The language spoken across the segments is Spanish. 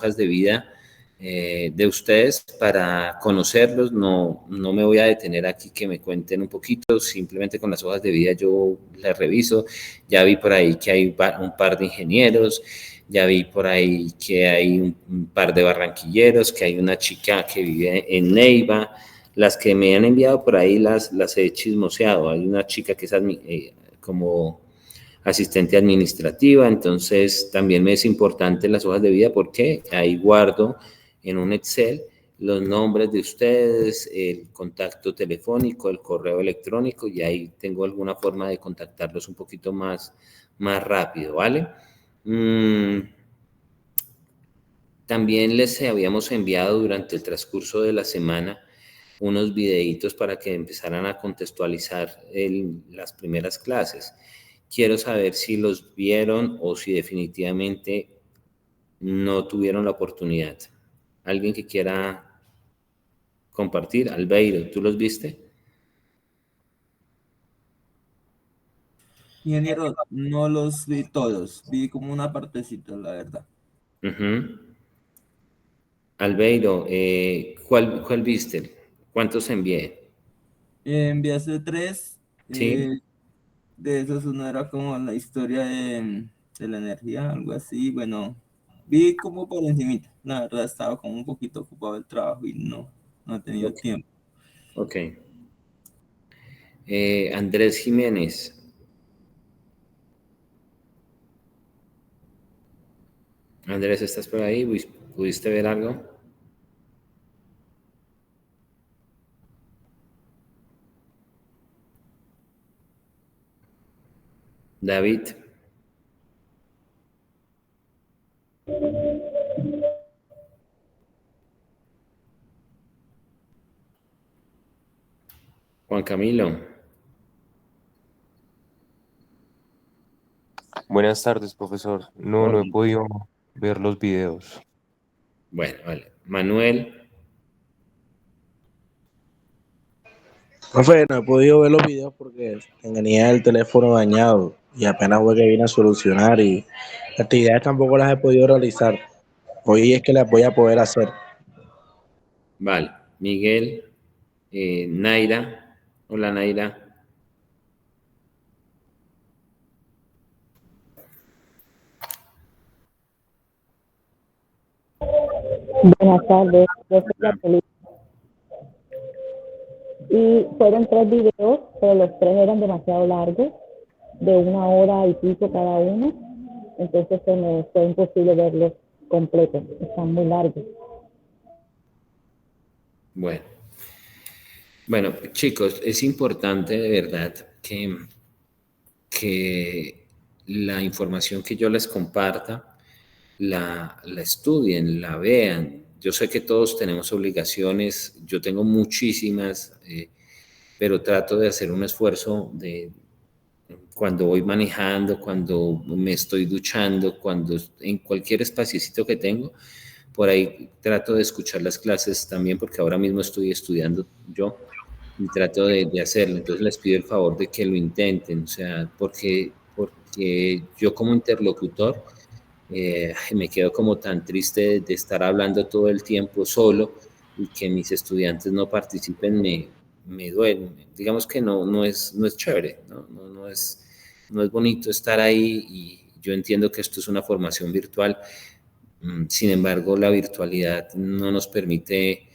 hojas de vida de ustedes para conocerlos. No me voy a detener aquí que me cuenten un poquito, simplemente con las hojas de vida yo las reviso. Ya vi por ahí que hay un par de ingenieros, ya vi por ahí que hay un par de barranquilleros, que hay una chica que vive en Neiva. Las que me han enviado por ahí las he chismoseado. Hay una chica que es como asistente administrativa, entonces también me es importante las hojas de vida porque ahí guardo en un Excel los nombres de ustedes, el contacto telefónico, el correo electrónico, y ahí tengo alguna forma de contactarlos un poquito más rápido, ¿vale? También les habíamos enviado durante el transcurso de la semana unos videitos para que empezaran a contextualizar las primeras clases. Quiero saber si los vieron o si definitivamente no tuvieron la oportunidad. ¿Alguien que quiera compartir? Albeiro, ¿tú los viste? Ingeniero, no los vi todos, vi como una partecita, la verdad. Albeiro, ¿cuál viste? ¿Cuántos envié? Enviaste 3, Sí. de esos uno era como la historia de la energía, algo así. Bueno, vi como por encimita. La verdad estaba como un poquito ocupado el trabajo y no he tenido Ok. tiempo. Ok. Andrés Jiménez. Andrés, ¿estás por ahí? ¿Pudiste ver algo? David. Juan Camilo. Buenas tardes, profesor. No he Hola. podido ver los videos. Bueno, vale. Manuel. Profe, no he podido ver los videos porque tenía el teléfono dañado y apenas fue que vine a solucionar y actividades tampoco las he podido realizar. Hoy es que las voy a poder hacer. Vale. Miguel. Naira. Hola, Naira. Buenas tardes, yo soy la Poli. Y fueron 3 videos, pero los 3 eran demasiado largos, de 1 hora y pico cada uno. Entonces se me fue imposible verlos completos, están muy largos. Bueno, chicos, es importante de verdad que la información que yo les comparta la estudien, la vean. Yo sé que todos tenemos obligaciones, yo tengo muchísimas, pero trato de hacer un esfuerzo de cuando voy manejando, cuando me estoy duchando, cuando en cualquier espaciocito que tengo, por ahí trato de escuchar las clases también porque ahora mismo estoy estudiando yo y trato de hacerlo. Entonces les pido el favor de que lo intenten, o sea, porque yo como interlocutor me quedo como tan triste de estar hablando todo el tiempo solo y que mis estudiantes no participen, me duele. Digamos que no es chévere, no es bonito estar ahí y yo entiendo que esto es una formación virtual. Sin embargo, la virtualidad no nos permite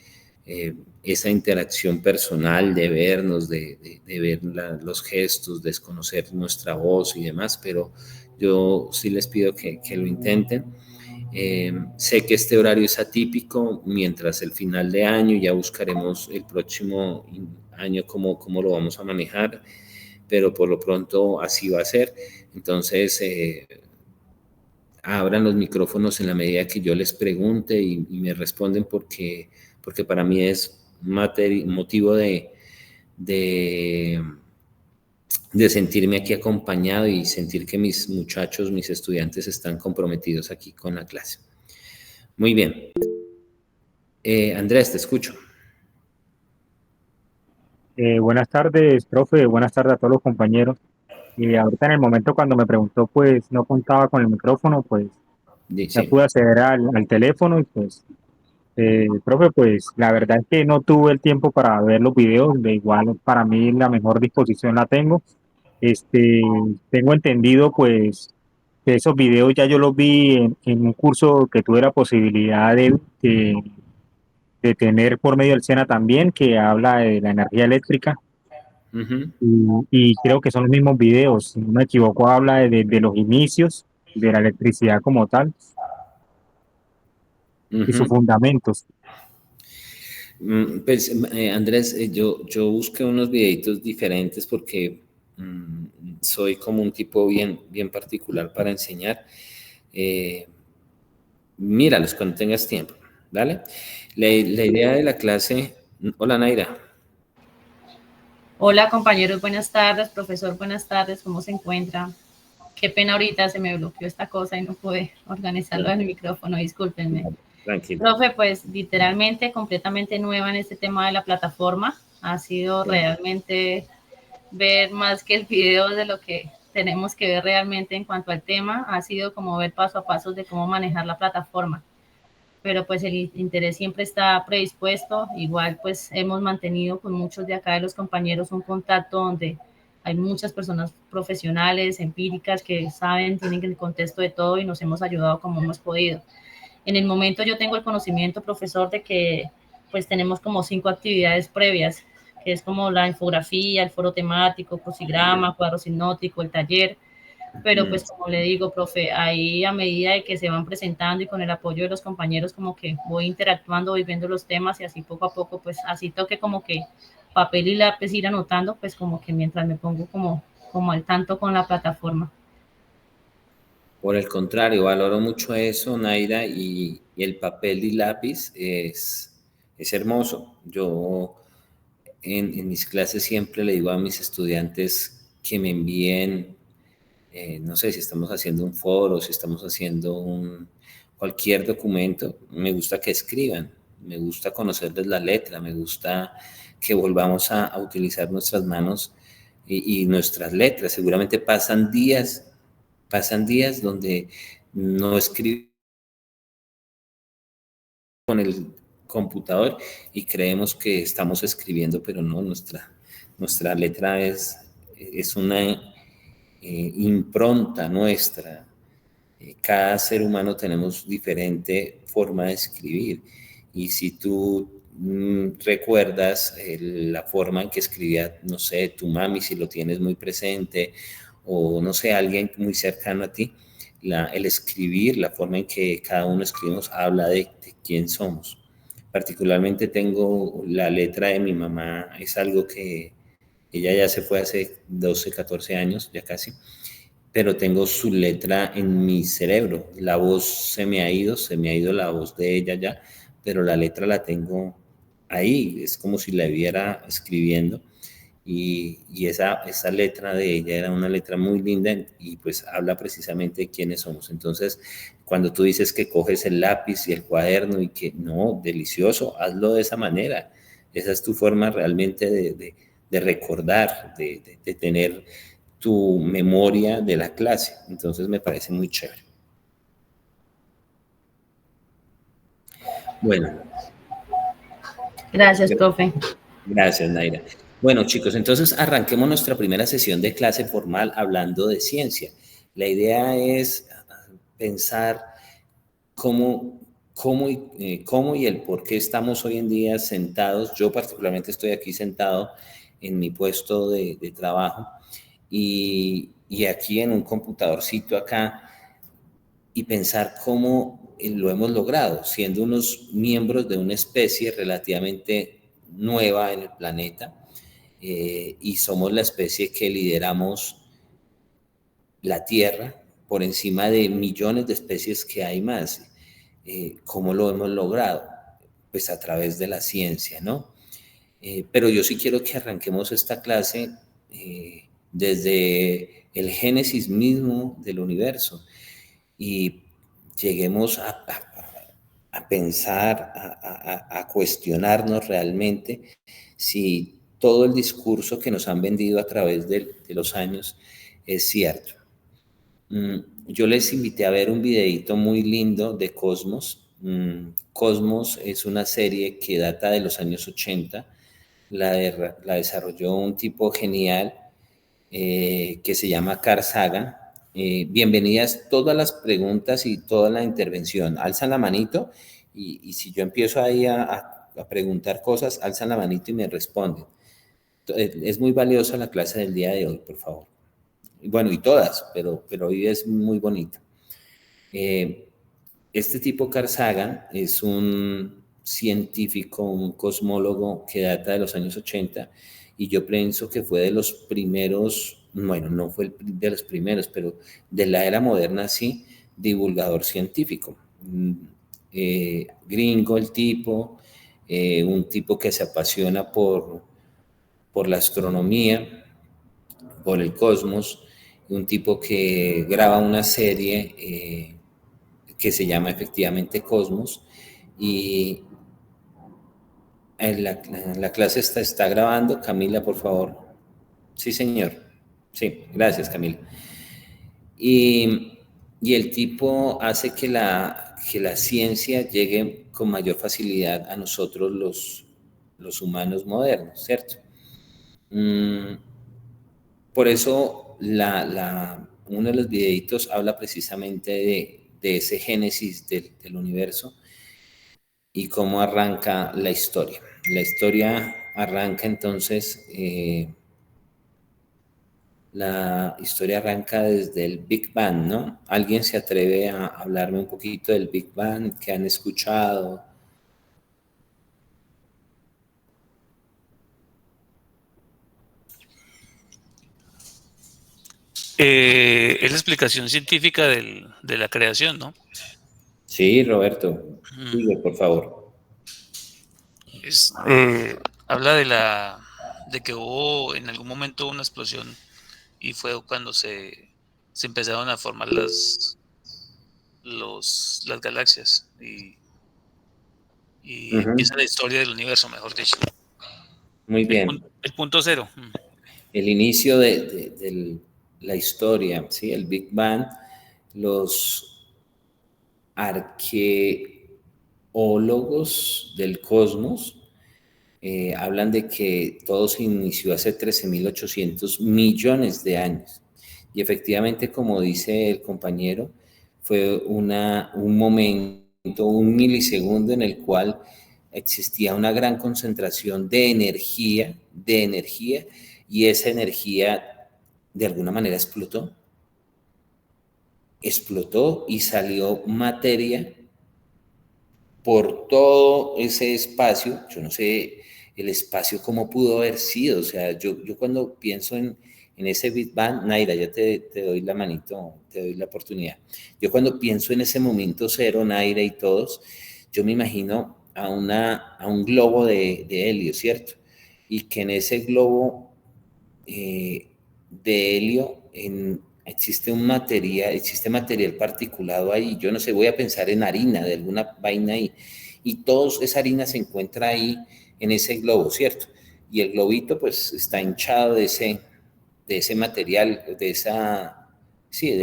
esa interacción personal de vernos, de ver los gestos, de conocer nuestra voz y demás, pero yo sí les pido que lo intenten. Sé que este horario es atípico, mientras el final de año ya buscaremos el próximo año cómo lo vamos a manejar, pero por lo pronto así va a ser. Entonces, abran los micrófonos en la medida que yo les pregunte y me responden porque para mí es motivo de, de sentirme aquí acompañado y sentir que mis muchachos, mis estudiantes están comprometidos aquí con la clase. Muy bien. Andrés, te escucho. Buenas tardes, profe. Buenas tardes a todos los compañeros. Y ahorita en el momento cuando me preguntó, pues no contaba con el micrófono, pues Ya Sí. pude acceder al teléfono y pues, profe, pues la verdad es que no tuve el tiempo para ver los videos, de igual para mí la mejor disposición la tengo. Este, tengo entendido pues que esos videos ya yo los vi en un curso que tuve la posibilidad de tener por medio del SENA también, que habla de la energía eléctrica. Ujú, Y creo que son los mismos videos, si no me equivoco, habla de los inicios de la electricidad como tal y sus ujú. fundamentos. Pues, Andrés, yo busqué unos videitos diferentes porque soy como un tipo bien, bien particular para enseñar. Eh, Míralos cuando tengas tiempo, ¿vale? La idea de la clase... Hola, Naira. Hola compañeros, buenas tardes, profesor, buenas tardes, ¿cómo se encuentra? Qué pena ahorita se me bloqueó esta cosa y no pude organizarlo en el micrófono, discúlpenme. Tranquilo. Profe, pues literalmente completamente nueva en este tema de la plataforma. Ha sido realmente ver más que el video de lo que tenemos que ver realmente en cuanto al tema. Ha sido como ver paso a paso de cómo manejar la plataforma. Pero pues el interés siempre está predispuesto. Igual pues hemos mantenido con muchos de acá de los compañeros un contacto donde hay muchas personas profesionales, empíricas, que saben, tienen el contexto de todo y nos hemos ayudado como hemos podido. En el momento yo tengo el conocimiento, profesor, de que pues tenemos como 5 actividades previas, que es como la infografía, el foro temático, crucigrama, cuadro sinóptico, el taller, pero pues como le digo, profe, ahí a medida de que se van presentando y con el apoyo de los compañeros como que voy interactuando, voy viendo los temas y así poco a poco, pues así toque como que papel y lápiz ir anotando, pues como que mientras me pongo como al tanto con la plataforma. Por el contrario, valoro mucho eso, Naira, y el papel y lápiz es hermoso. Yo en mis clases siempre le digo a mis estudiantes que me envíen, no sé si estamos haciendo un foro, si estamos haciendo cualquier documento, me gusta que escriban, me gusta conocerles la letra, me gusta que volvamos a utilizar nuestras manos y nuestras letras. Seguramente pasan días donde no escribimos con el computador y creemos que estamos escribiendo, pero no, nuestra letra es una impronta nuestra. Cada ser humano tenemos diferente forma de escribir y si tú recuerdas la forma en que escribía, no sé, tu mami, si lo tienes muy presente, o no sé, alguien muy cercano a ti, el escribir, la forma en que cada uno escribimos, habla de quién somos. Particularmente tengo la letra de mi mamá, es algo que ella ya se fue hace 12, 14 años, ya casi, pero tengo su letra en mi cerebro. La voz se me ha ido la voz de ella ya, pero la letra la tengo ahí, es como si la viera escribiendo. Y esa letra de ella era una letra muy linda y pues habla precisamente de quiénes somos. Entonces, cuando tú dices que coges el lápiz y el cuaderno y que no, delicioso, hazlo de esa manera. Esa es tu forma realmente de recordar, de tener tu memoria de la clase. Entonces me parece muy chévere. Bueno, Gracias, profe. gracias, Naira. Bueno, chicos, entonces arranquemos nuestra primera sesión de clase formal hablando de ciencia. La idea es pensar cómo y el por qué estamos hoy en día sentados. Yo particularmente estoy aquí sentado en mi puesto de trabajo y aquí en un computadorcito acá y pensar cómo lo hemos logrado, siendo unos miembros de una especie relativamente nueva en el planeta, y somos la especie que lideramos la Tierra por encima de millones de especies que hay más. ¿Cómo lo hemos logrado? Pues a través de la ciencia, ¿no? Pero yo sí quiero que arranquemos esta clase desde el génesis mismo del universo y lleguemos a pensar, a cuestionarnos realmente si todo el discurso que nos han vendido a través de los años es cierto. yo les invité a ver un videíto muy lindo de Cosmos. Cosmos es una serie que data de los años 80. La desarrolló un tipo genial que se llama Carl Sagan. Bienvenidas todas las preguntas y toda la intervención. Alzan la manito y si yo empiezo ahí a preguntar cosas, alzan la manito y me responden. Es muy valiosa la clase del día de hoy, por favor. Bueno, y todas, pero hoy es muy bonita. Este tipo Carl Sagan es un científico, un cosmólogo que data de los años 80 y yo pienso que fue de los primeros, bueno, no fue de los primeros, pero de la era moderna sí, divulgador científico. Gringo el tipo, un tipo que se apasiona por la astronomía, por el cosmos, un tipo que graba una serie que se llama efectivamente Cosmos y la clase está grabando. Camila, por favor. Sí, señor. Sí, gracias, Camila. Y el tipo hace que la ciencia llegue con mayor facilidad a nosotros los humanos modernos, ¿cierto? Por eso uno de los videitos habla precisamente de ese génesis del universo y cómo arranca la historia. La historia arranca entonces, la historia arranca desde el Big Bang, ¿no? ¿Alguien se atreve a hablarme un poquito del Big Bang? ¿Qué han escuchado? Es la explicación científica de la creación, ¿no? Sí, Roberto, sigue, por favor. Habla de que hubo en algún momento una explosión y fue cuando se empezaron a formar las galaxias y empieza la historia del universo, mejor dicho. Muy bien. El punto cero. El inicio de la historia, ¿sí? El Big Bang, los arqueólogos del cosmos hablan de que todo se inició hace 13.800 millones de años. Y efectivamente, como dice el compañero, fue un momento, un milisegundo en el cual existía una gran concentración de energía, y esa energía de alguna manera explotó y salió materia por todo ese espacio. Yo no sé el espacio cómo pudo haber sido, o sea, yo cuando pienso en ese Big Bang, Naira, ya te doy la manito, te doy la oportunidad. Yo cuando pienso en ese momento cero, Naira y todos, yo me imagino a un globo de helio, ¿cierto? Y que en ese globo de helio existe material particulado ahí. Yo no sé, voy a pensar en harina, de alguna vaina ahí. Y toda esa harina se encuentra ahí en ese globo, ¿cierto? Y el globito pues está hinchado de ese material, de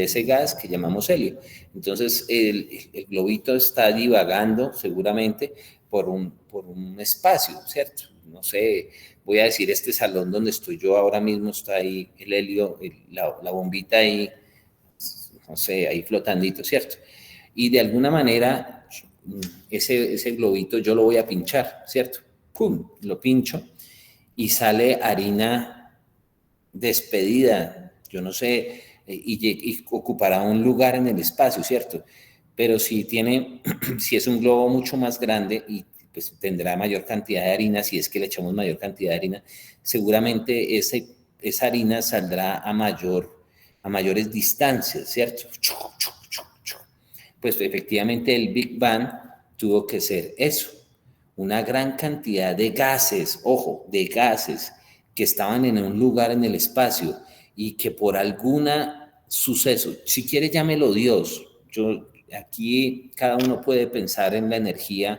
ese gas que llamamos helio. Entonces el globito está divagando seguramente por un espacio, ¿cierto? No sé, voy a decir este salón donde estoy yo ahora mismo, está ahí el helio, la bombita ahí, no sé, ahí flotandito, ¿cierto? Y de alguna manera ese globito yo lo voy a pinchar, ¿cierto? ¡Pum! Lo pincho y sale harina despedida, yo no sé, y ocupará un lugar en el espacio, ¿cierto? Pero si es un globo mucho más grande y pues tendrá mayor cantidad de harina, si es que le echamos mayor cantidad de harina, seguramente esa harina saldrá a mayores distancias, ¿cierto? Pues efectivamente el Big Bang tuvo que ser eso, una gran cantidad de gases, ojo, de gases que estaban en un lugar en el espacio y que por algún suceso, si quiere llámelo Dios, aquí cada uno puede pensar en la energía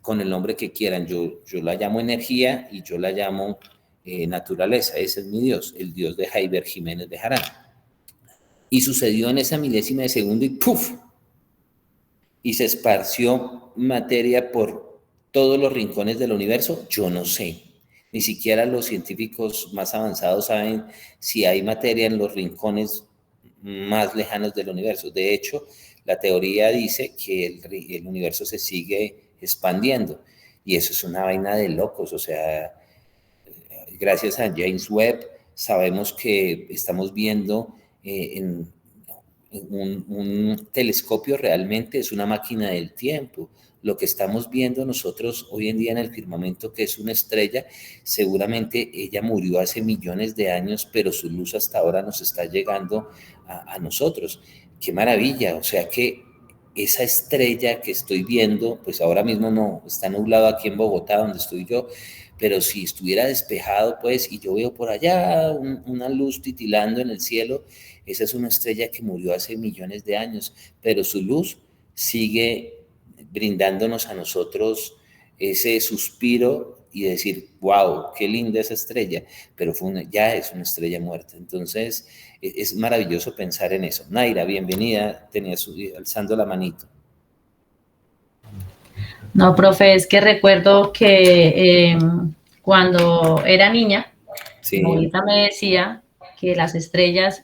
con el nombre que quieran, yo la llamo energía y yo la llamo naturaleza, ese es mi Dios, el Dios de Jaiber Jiménez de Jarán. y sucedió en esa milésima de segundo y ¡puf! Y se esparció materia por todos los rincones del universo. Yo no sé. Ni siquiera los científicos más avanzados saben si hay materia en los rincones más lejanos del universo. De hecho, la teoría dice que el universo se sigue expandiendo. Y eso es una vaina de locos. O sea, gracias a James Webb sabemos que estamos viendo en un telescopio realmente es una máquina del tiempo. Lo que estamos viendo nosotros hoy en día en el firmamento, que es una estrella, seguramente ella murió hace millones de años, pero su luz hasta ahora nos está llegando a nosotros. ¡Qué maravilla! O sea que esa estrella que estoy viendo, pues ahora mismo no, está nublado aquí en Bogotá, donde estoy yo, pero si estuviera despejado, pues, y yo veo por allá una luz titilando en el cielo, esa es una estrella que murió hace millones de años, pero su luz sigue brindándonos a nosotros ese suspiro y decir, wow, qué linda esa estrella, pero ya es una estrella muerta. Entonces, es maravilloso pensar en eso. Naira, bienvenida, alzando la manito. No, profe, es que recuerdo que cuando era niña, sí, mi abuelita me decía que las estrellas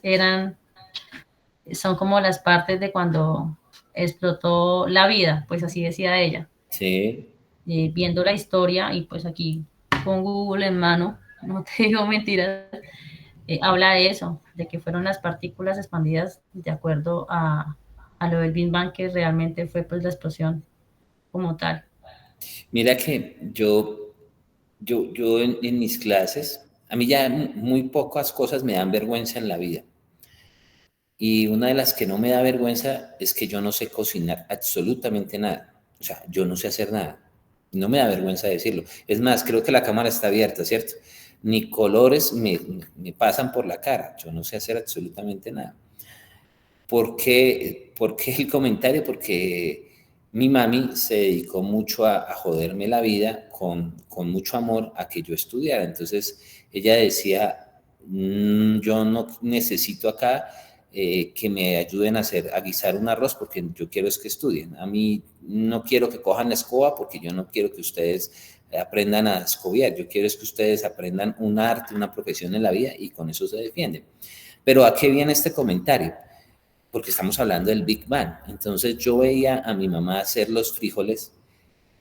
son como las partes de cuando explotó la vida, pues así decía ella. Sí. Viendo la historia, y pues aquí con Google en mano, no te digo mentiras, habla de eso, de que fueron las partículas expandidas de acuerdo a lo del Big Bang, que realmente fue pues la explosión como tal. Mira que yo en mis clases, a mí ya muy pocas cosas me dan vergüenza en la vida. Y una de las que no me da vergüenza es que yo no sé cocinar absolutamente nada. O sea, yo no sé hacer nada. No me da vergüenza decirlo. Es más, creo que la cámara está abierta, ¿cierto? Ni colores me pasan por la cara. Yo no sé hacer absolutamente nada. ¿Por qué el comentario? Porque mi mami se dedicó mucho a joderme la vida con mucho amor a que yo estudiara. Entonces ella decía, yo no necesito acá que me ayuden a guisar un arroz porque yo quiero es que estudien. A mí no quiero que cojan la escoba porque yo no quiero que ustedes aprendan a escobiar. Yo quiero es que ustedes aprendan un arte, una profesión en la vida y con eso se defienden. Pero ¿a qué viene este comentario? Porque estamos hablando del Big Bang. Entonces yo veía a mi mamá hacer los frijoles,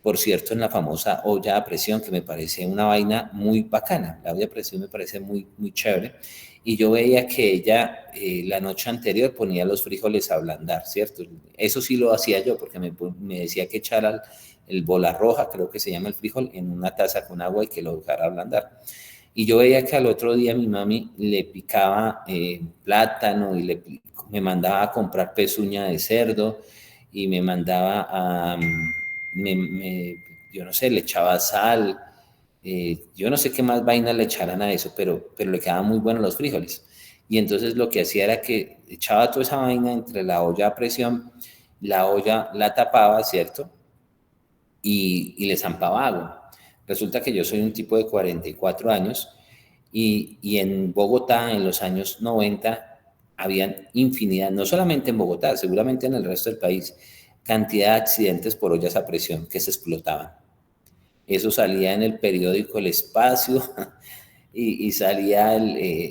por cierto, en la famosa olla a presión, que me parece una vaina muy bacana. La olla a presión me parece muy, muy chévere. Y yo veía que ella la noche anterior ponía los frijoles a ablandar, ¿cierto? Eso sí lo hacía yo, porque me decía que echara el bola roja, creo que se llama el frijol, en una taza con agua y que lo dejara ablandar. Y yo veía que al otro día mi mami le picaba plátano y me mandaba a comprar pezuña de cerdo y me mandaba a... yo no sé, le echaba sal, yo no sé qué más vainas le echaran a eso, pero le quedaban muy buenos los frijoles. Y entonces lo que hacía era que echaba toda esa vaina entre la olla a presión, la olla la tapaba, ¿cierto? Y le zampaba agua. Resulta que yo soy un tipo de 44 años y en Bogotá en los años 90 habían infinidad, no solamente en Bogotá, seguramente en el resto del país, cantidad de accidentes por ollas a presión que se explotaban. Eso salía en el periódico El Espacio y salía,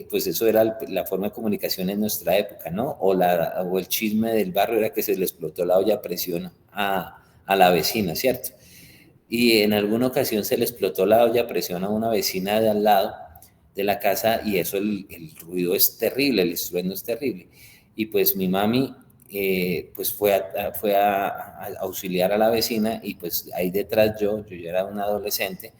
pues eso era la forma de comunicación en nuestra época, ¿no? O el chisme del barrio era que se le explotó la olla a presión a la vecina, ¿cierto? Y en alguna ocasión se le explotó la olla a presión a una vecina de al lado de la casa y eso, el ruido es terrible, el estruendo es terrible. Y pues mi mami pues fue a auxiliar a la vecina y pues ahí detrás yo ya era un adolescente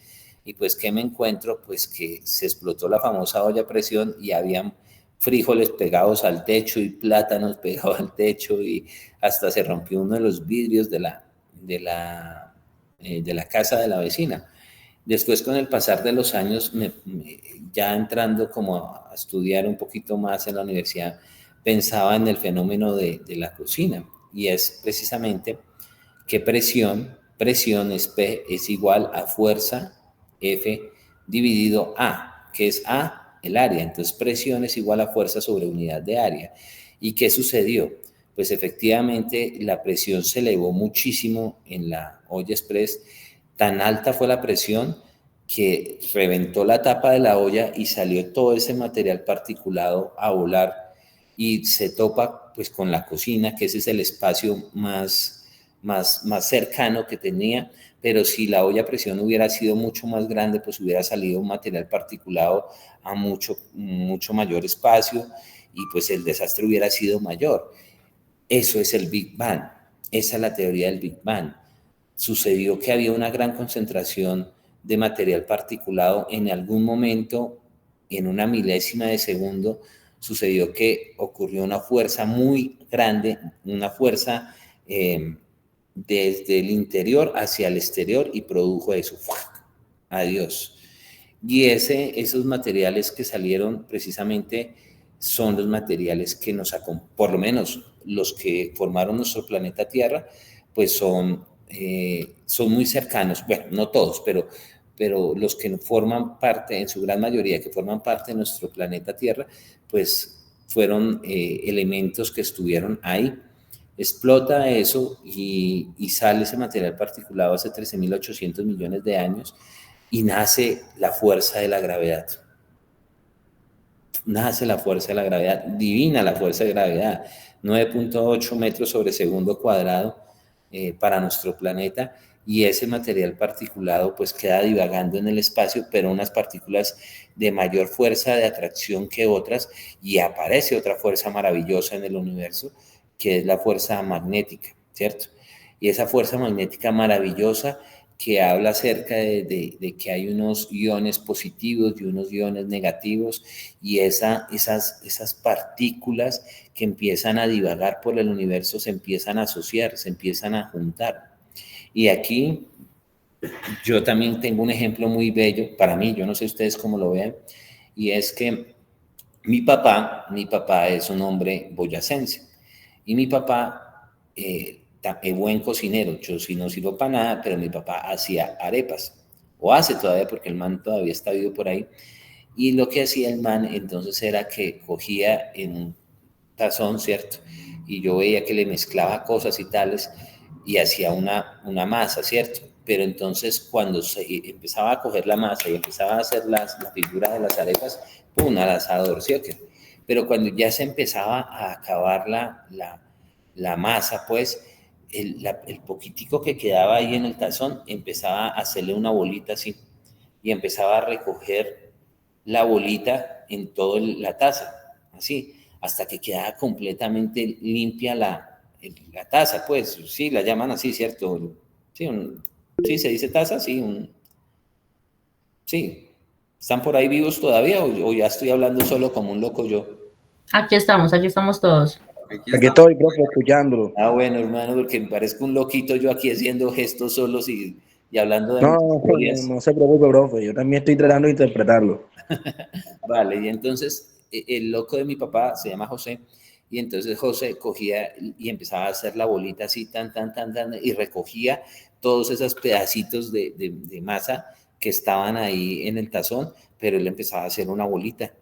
y pues ¿qué me encuentro? Pues que se explotó la famosa olla a presión y habían frijoles pegados al techo y plátanos pegados al techo y hasta se rompió uno de los vidrios de la casa de la vecina. Después, con el pasar de los años, ya entrando como a estudiar un poquito más en la universidad, pensaba en el fenómeno de la cocina y es precisamente que presión es P es igual a fuerza F dividido A, que es A el área. Entonces presión es igual a fuerza sobre unidad de área. ¿Y qué sucedió? Pues efectivamente la presión se elevó muchísimo en la olla express, tan alta fue la presión que reventó la tapa de la olla y salió todo ese material particulado a volar y se topa pues con la cocina, que ese es el espacio más cercano que tenía, pero si la olla a presión hubiera sido mucho más grande, pues hubiera salido un material particulado a mucho mayor espacio y pues el desastre hubiera sido mayor. Eso es el Big Bang, esa es la teoría del Big Bang. Sucedió que había una gran concentración de material particulado en algún momento, en una milésima de segundo, sucedió que ocurrió una fuerza muy grande, una fuerza desde el interior hacia el exterior y produjo eso. Adiós. Y esos materiales que salieron precisamente son los materiales que por lo menos los que formaron nuestro planeta Tierra, pues son muy cercanos, bueno, no todos, pero los que forman parte, en su gran mayoría, que forman parte de nuestro planeta Tierra, pues fueron elementos que estuvieron ahí. Explota eso y sale ese material particulado hace 13.800 millones de años y nace la fuerza de la gravedad. Nace la fuerza de la gravedad, divina la fuerza de gravedad, 9.8 metros sobre segundo cuadrado para nuestro planeta, y ese material particulado pues queda divagando en el espacio, pero unas partículas de mayor fuerza de atracción que otras, y aparece otra fuerza maravillosa en el universo, que es la fuerza magnética, ¿cierto? Y esa fuerza magnética maravillosa que habla acerca de que hay unos iones positivos y unos iones negativos, y esas partículas que empiezan a divagar por el universo se empiezan a asociar, se empiezan a juntar. Y aquí yo también tengo un ejemplo muy bello para mí, yo no sé ustedes cómo lo vean, y es que mi papá es un hombre boyacense, y mi papá es buen cocinero. Yo sí no sirvo para nada, pero mi papá hacía arepas, o hace todavía, porque el man todavía está vivo por ahí, y lo que hacía el man entonces era que cogía en un tazón, ¿cierto? Y yo veía que le mezclaba cosas y tales, y hacía una masa, ¿cierto? Pero entonces cuando se empezaba a coger la masa y empezaba a hacer la figura de las arepas, ¡pum!, al asador, ¿sí o qué? Pero cuando ya se empezaba a acabar la masa, pues el poquitico que quedaba ahí en el tazón empezaba a hacerle una bolita así, y empezaba a recoger la bolita en toda la taza, así, hasta que quedaba completamente limpia la taza, pues, sí, la llaman así, ¿cierto? Sí, sí, se dice taza, sí, sí. ¿Están por ahí vivos todavía o ya estoy hablando solo como un loco yo? Aquí estamos todos. Aquí estoy, profe, escuchándolo. Ah, bueno, hermano, porque me parezco un loquito yo aquí haciendo gestos solos y hablando de No se preocupe, profe, yo también estoy tratando de interpretarlo. Vale, y entonces el loco de mi papá se llama José, y entonces José cogía y empezaba a hacer la bolita así, tan, y recogía todos esos pedacitos de masa que estaban ahí en el tazón, pero él empezaba a hacer una bolita.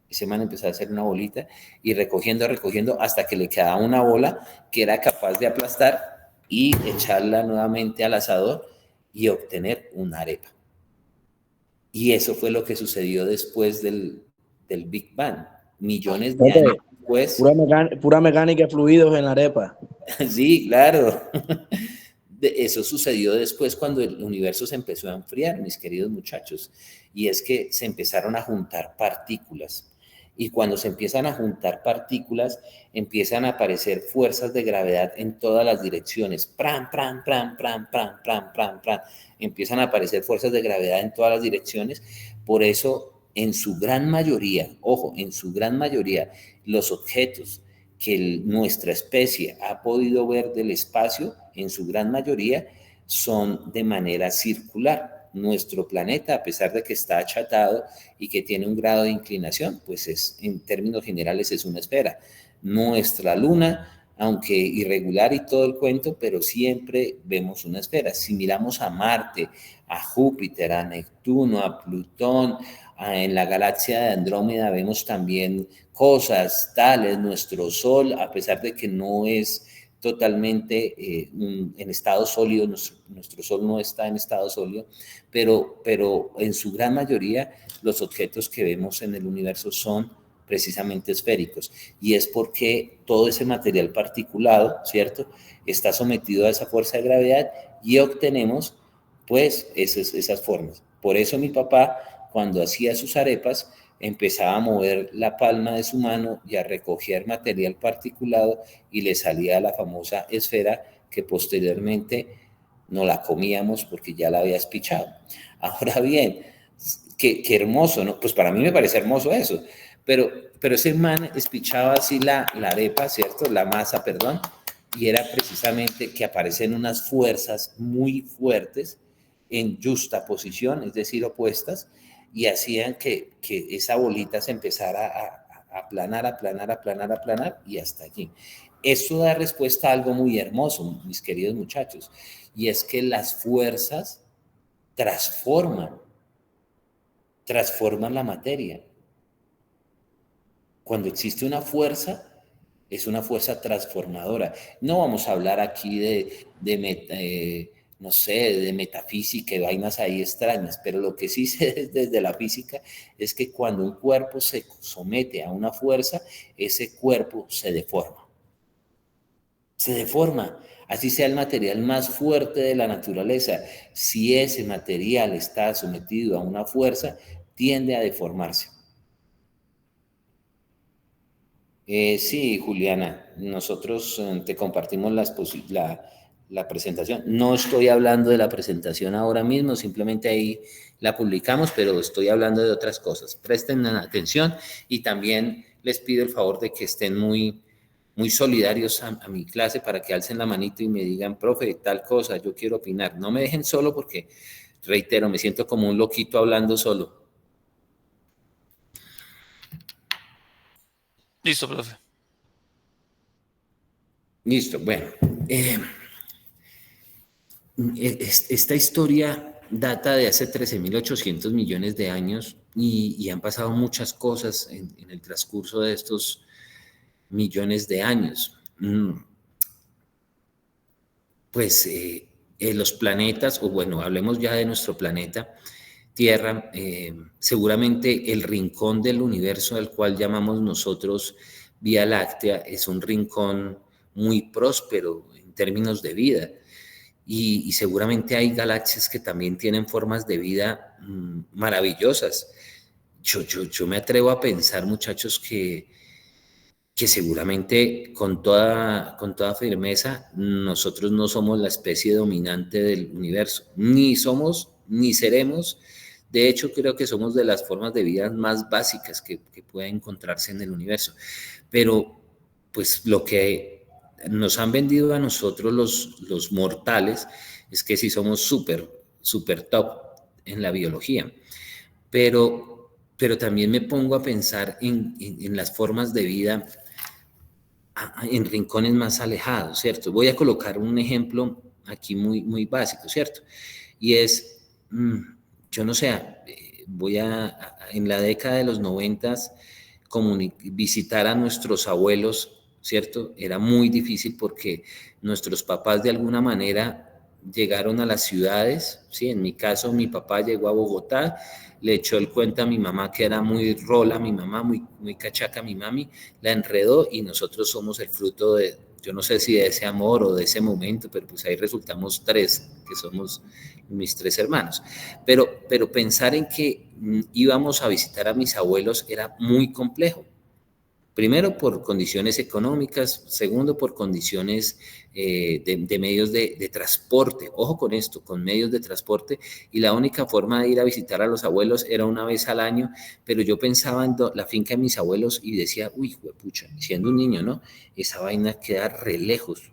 Ese man empezó a hacer una bolita y recogiendo hasta que le quedaba una bola que era capaz de aplastar y echarla nuevamente al asador y obtener una arepa. Y eso fue lo que sucedió después del Big Bang. Millones de años después. Pura mecánica de fluidos en la arepa. Sí, claro. Eso sucedió después cuando el universo se empezó a enfriar, mis queridos muchachos. Y es que se empezaron a juntar partículas. Y cuando se empiezan a juntar partículas, empiezan a aparecer fuerzas de gravedad en todas las direcciones. Pran, pran, pran, pran, pran, pran, pran, pran. Empiezan a aparecer fuerzas de gravedad en todas las direcciones. Por eso, en su gran mayoría, ojo, en su gran mayoría, los objetos que nuestra especie ha podido ver del espacio, en su gran mayoría, son de manera circular. Nuestro planeta, a pesar de que está achatado y que tiene un grado de inclinación, pues en términos generales es una esfera. Nuestra luna aunque irregular y todo el cuento, pero siempre vemos una esfera. Si miramos a Marte, a Júpiter, a Neptuno, a Plutón, en la galaxia de Andrómeda vemos también cosas tales, nuestro Sol, a pesar de que no es totalmente en estado sólido, nuestro Sol no está en estado sólido, pero en su gran mayoría los objetos que vemos en el universo son precisamente esféricos, y es porque todo ese material particulado, ¿cierto?, está sometido a esa fuerza de gravedad y obtenemos, pues, esas formas. Por eso mi papá, cuando hacía sus arepas, empezaba a mover la palma de su mano y a recoger material particulado y le salía la famosa esfera que posteriormente no la comíamos porque ya la había espichado. Ahora bien, qué hermoso, ¿no? Pues para mí me parece hermoso eso. Pero ese man espichaba así la arepa, ¿cierto? La masa, perdón, y era precisamente que aparecen unas fuerzas muy fuertes en justaposición, es decir, opuestas, y hacían que esa bolita se empezara a aplanar, y hasta allí. Esto da respuesta a algo muy hermoso, mis queridos muchachos, y es que las fuerzas transforman la materia. Cuando existe una fuerza, es una fuerza transformadora. No vamos a hablar aquí no sé, de metafísica y vainas ahí extrañas, pero lo que sí sé desde la física es que cuando un cuerpo se somete a una fuerza, ese cuerpo se deforma. Se deforma, así sea el material más fuerte de la naturaleza. Si ese material está sometido a una fuerza, tiende a deformarse. Sí, Juliana, nosotros te compartimos la presentación. No estoy hablando de la presentación ahora mismo, simplemente ahí la publicamos, pero estoy hablando de otras cosas. Presten atención y también les pido el favor de que estén muy solidarios a mi clase para que alcen la manito y me digan, profe, tal cosa, yo quiero opinar. No me dejen solo porque, reitero, me siento como un loquito hablando solo. Listo, profe. Listo, bueno. Esta historia data de hace 13.800 millones de años y han pasado muchas cosas en el transcurso de estos millones de años. Pues los planetas, o bueno, hablemos ya de nuestro planeta Tierra, seguramente el rincón del universo al cual llamamos nosotros Vía Láctea es un rincón muy próspero en términos de vida. Y seguramente hay galaxias que también tienen formas de vida maravillosas. Yo me atrevo a pensar, muchachos, que seguramente con toda firmeza nosotros no somos la especie dominante del universo. Ni somos, ni seremos. De hecho, creo que somos de las formas de vida más básicas que pueden encontrarse en el universo. Pero, pues, lo que nos han vendido a nosotros los mortales es que sí somos súper top en la biología. Pero también me pongo a pensar en las formas de vida en rincones más alejados, ¿cierto? Voy a colocar un ejemplo aquí muy básico, ¿cierto? Y es, yo no sé, en la década de los 90 visitar a nuestros abuelos, ¿cierto? Era muy difícil porque nuestros papás de alguna manera llegaron a las ciudades, ¿sí? En mi caso, mi papá llegó a Bogotá, le echó el cuento a mi mamá que era muy rola, mi mamá, muy cachaca, mi mami, la enredó y nosotros somos el fruto de, yo no sé si de ese amor o de ese momento, pero pues ahí resultamos 3, que somos mis 3 hermanos. Pero pensar en que íbamos a visitar a mis abuelos era muy complejo. Primero, por condiciones económicas. Segundo, por condiciones de medios de transporte. Ojo con esto, con medios de transporte. Y la única forma de ir a visitar a los abuelos era una vez al año. Pero yo pensaba en la finca de mis abuelos y decía, uy, juepucha, siendo un niño, ¿no? Esa vaina queda re lejos.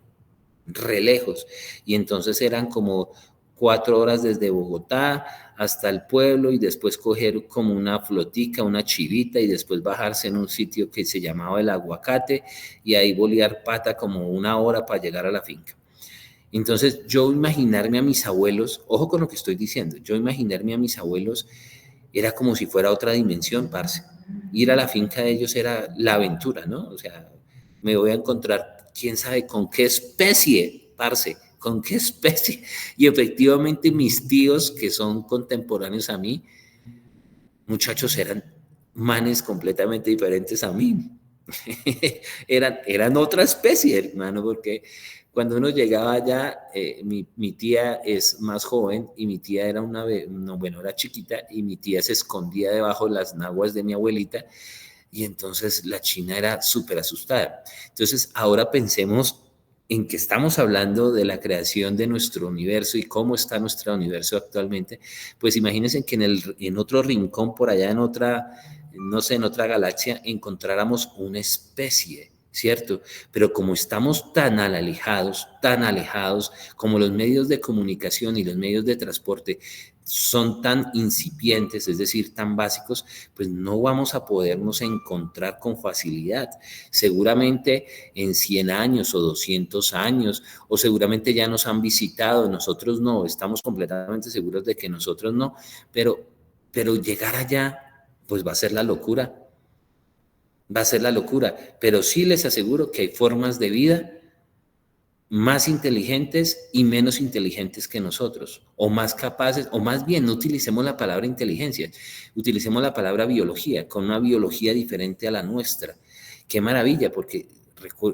Y entonces eran como 4 horas desde Bogotá hasta el pueblo y después coger como una flotica, una chivita y después bajarse en un sitio que se llamaba El Aguacate y ahí bolear pata como 1 hora para llegar a la finca. Entonces yo imaginarme a mis abuelos, ojo con lo que estoy diciendo, yo imaginarme a mis abuelos era como si fuera otra dimensión, parce. Ir a la finca de ellos era la aventura, ¿no? O sea, me voy a encontrar, quién sabe con qué especie, parce, con qué especie. Y efectivamente mis tíos, que son contemporáneos a mí, muchachos, eran manes completamente diferentes a mí. eran otra especie, hermano, porque cuando uno llegaba allá, mi tía es más joven y mi tía era era chiquita y mi tía se escondía debajo de las naguas de mi abuelita y entonces la china era súper asustada. Entonces ahora pensemos en que estamos hablando de la creación de nuestro universo y cómo está nuestro universo actualmente, pues imagínense que en otro rincón por allá, en otra, no sé, en otra galaxia, encontráramos una especie, ¿cierto? Pero como estamos tan alejados, como los medios de comunicación y los medios de transporte son tan incipientes, es decir, tan básicos, pues no vamos a podernos encontrar con facilidad. Seguramente en 100 años o 200 años, o seguramente ya nos han visitado, nosotros no, estamos completamente seguros de que nosotros no, pero llegar allá, pues va a ser la locura. Va a ser la locura, pero sí les aseguro que hay formas de vida más inteligentes y menos inteligentes que nosotros, o más capaces, o más bien, no utilicemos la palabra inteligencia, utilicemos la palabra biología, con una biología diferente a la nuestra. Qué maravilla, porque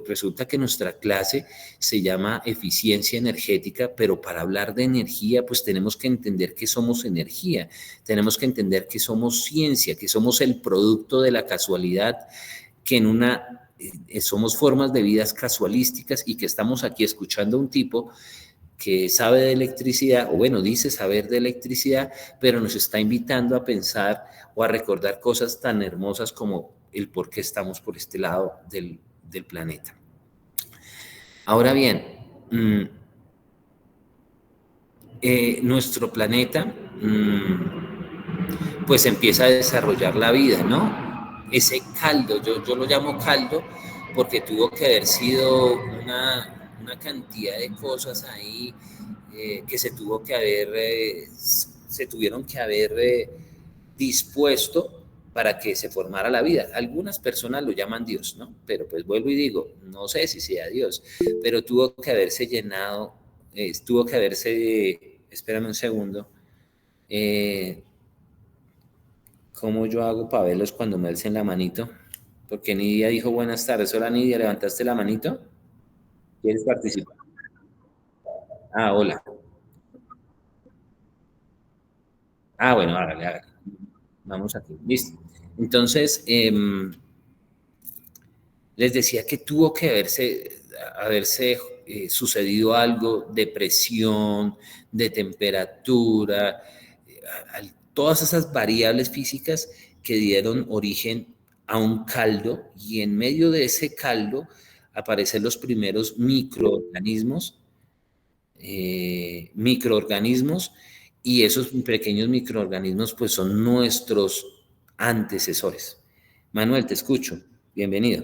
resulta que nuestra clase se llama eficiencia energética, pero para hablar de energía, pues tenemos que entender que somos energía, tenemos que entender que somos ciencia, que somos el producto de la casualidad, que somos formas de vidas casualísticas y que estamos aquí escuchando a un tipo que sabe de electricidad, o bueno, dice saber de electricidad, pero nos está invitando a pensar o a recordar cosas tan hermosas como el por qué estamos por este lado del planeta. Ahora bien, nuestro planeta pues empieza a desarrollar la vida, ¿no? Ese caldo, yo lo llamo caldo porque tuvo que haber sido una cantidad de cosas ahí que se tuvieron que haber dispuesto para que se formara la vida. Algunas personas lo llaman Dios, ¿no? Pero pues vuelvo y digo, no sé si sea Dios, pero tuvo que haberse llenado, espérame un segundo, ¿cómo yo hago para verlos cuando me alcen la manito? Porque Nidia dijo buenas tardes. Hola Nidia, ¿levantaste la manito? ¿Quieres participar? Ah, hola. Ah, bueno, hágale. Vamos aquí, listo. Entonces, les decía que tuvo que haberse sucedido algo de presión, de temperatura, todas esas variables físicas que dieron origen a un caldo, y en medio de ese caldo aparecen los primeros microorganismos, y esos pequeños microorganismos pues son nuestros antecesores. Manuel, te escucho. Bienvenido.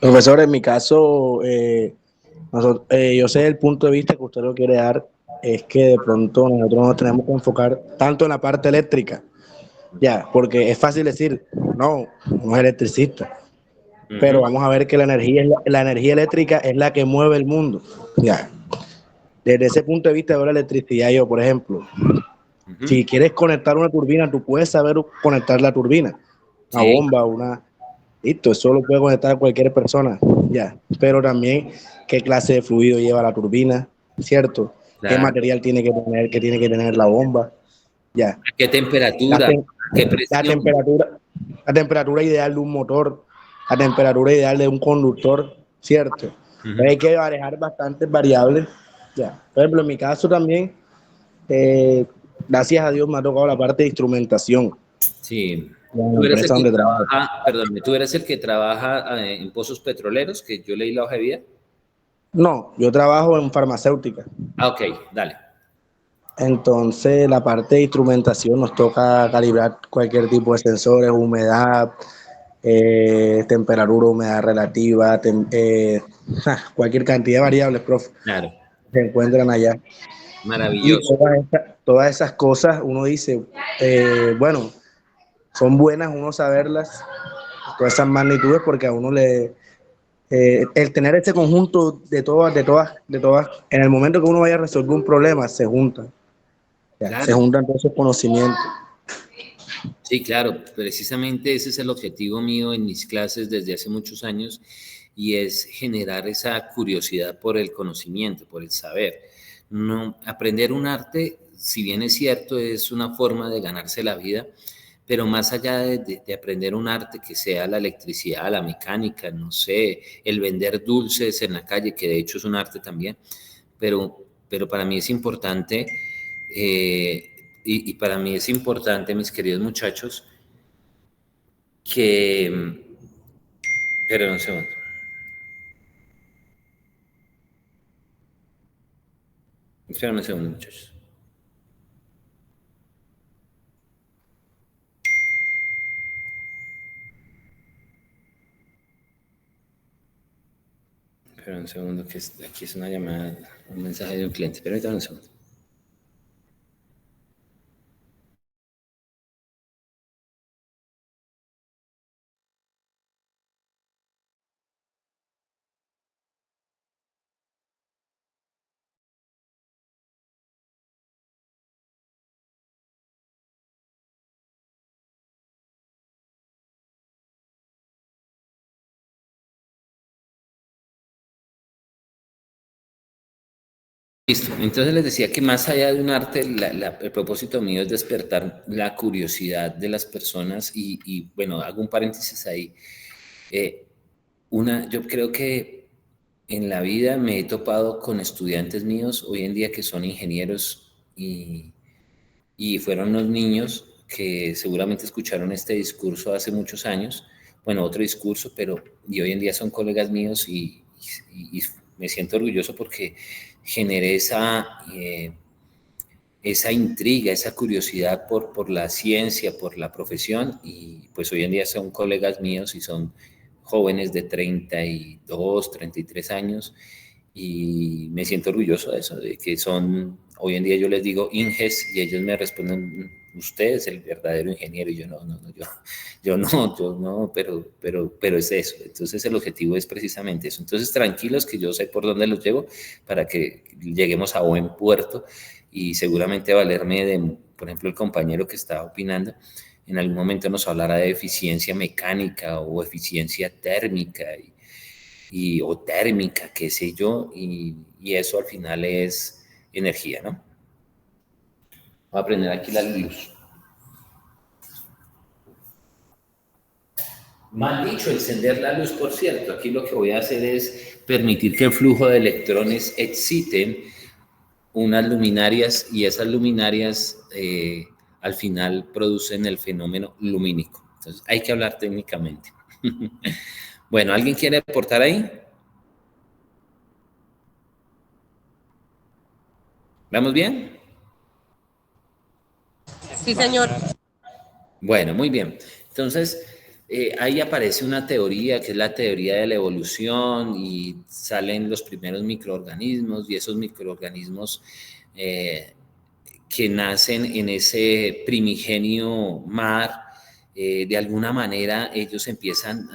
Profesor, en mi caso, yo sé el punto de vista que usted lo quiere dar, es que de pronto nosotros nos tenemos que enfocar tanto en la parte eléctrica, ya, porque es fácil decir, no es electricista, pero vamos a ver que la energía eléctrica es la que mueve el mundo, ya. Desde ese punto de vista veo la electricidad yo, por ejemplo, si quieres conectar una turbina, tú puedes saber conectar la turbina, una bomba, listo, eso lo puede conectar cualquier persona, ya, pero también qué clase de fluido lleva la turbina, ¿cierto? Claro. ¿Qué material tiene que tener la bomba? Ya. ¿Qué temperatura? ¿Qué presión? La temperatura ideal de un motor, la temperatura ideal de un conductor, ¿cierto? Hay que manejar bastantes variables, ya. Por ejemplo, en mi caso también, gracias a Dios me ha tocado la parte de instrumentación. Sí. ¿Tú eres el que trabaja en pozos petroleros, que yo leí la hoja de vida? No, yo trabajo en farmacéutica. Ah, ok, dale. Entonces, la parte de instrumentación nos toca calibrar cualquier tipo de sensores, humedad, temperatura, humedad relativa, cualquier cantidad de variables, profe, Claro, se encuentran allá. Y maravilloso. todas esas cosas, uno dice, bueno, son buenas uno saberlas, todas esas magnitudes, porque a uno el tener este conjunto de todas, en el momento que uno vaya a resolver un problema, se juntan. Ya, se Claro, juntan todos esos conocimientos. sí, claro, precisamente ese es el objetivo mío en mis clases desde hace muchos años y es generar esa curiosidad por el conocimiento, por el saber. No, aprender un arte, si bien es cierto, es una forma de ganarse la vida, pero más allá de aprender un arte que sea la electricidad, la mecánica, no sé, el vender dulces en la calle, que de hecho es un arte también, pero para mí es importante, y para mí es importante, mis queridos muchachos, que, pero un segundo. Espérame un segundo, muchachos. Espera un segundo, que aquí es una llamada, un mensaje de un cliente. Permítame un segundo. Listo. Entonces les decía que más allá de un arte, el propósito mío es despertar la curiosidad de las personas y bueno, hago un paréntesis ahí. Yo creo que en la vida me he topado con estudiantes míos hoy en día que son ingenieros y fueron los niños que seguramente escucharon este discurso hace muchos años, bueno, otro discurso, y hoy en día son colegas míos y me siento orgulloso porque generé esa intriga, esa curiosidad por la ciencia, por la profesión, y pues hoy en día son colegas míos y son jóvenes de 32, 33 años, y me siento orgulloso de eso, de que hoy en día yo les digo Inges y ellos me responden, usted es el verdadero ingeniero, y yo no, pero es eso. Entonces el objetivo es precisamente eso. Entonces tranquilos que yo sé por dónde los llevo para que lleguemos a buen puerto y seguramente valerme de, por ejemplo, el compañero que estaba opinando, en algún momento nos hablará de eficiencia mecánica o eficiencia térmica o térmica, qué sé yo, y eso al final es energía, ¿no? Voy a prender aquí la luz. Mal dicho, encender la luz, por cierto. Aquí lo que voy a hacer es permitir que el flujo de electrones exciten unas luminarias y esas luminarias al final producen el fenómeno lumínico. Entonces hay que hablar técnicamente. Bueno, ¿alguien quiere aportar ahí? ¿Vamos bien? Sí, señor. Bueno, muy bien. Entonces, ahí aparece una teoría que es la teoría de la evolución y salen los primeros microorganismos y esos microorganismos que nacen en ese primigenio mar, de alguna manera ellos empiezan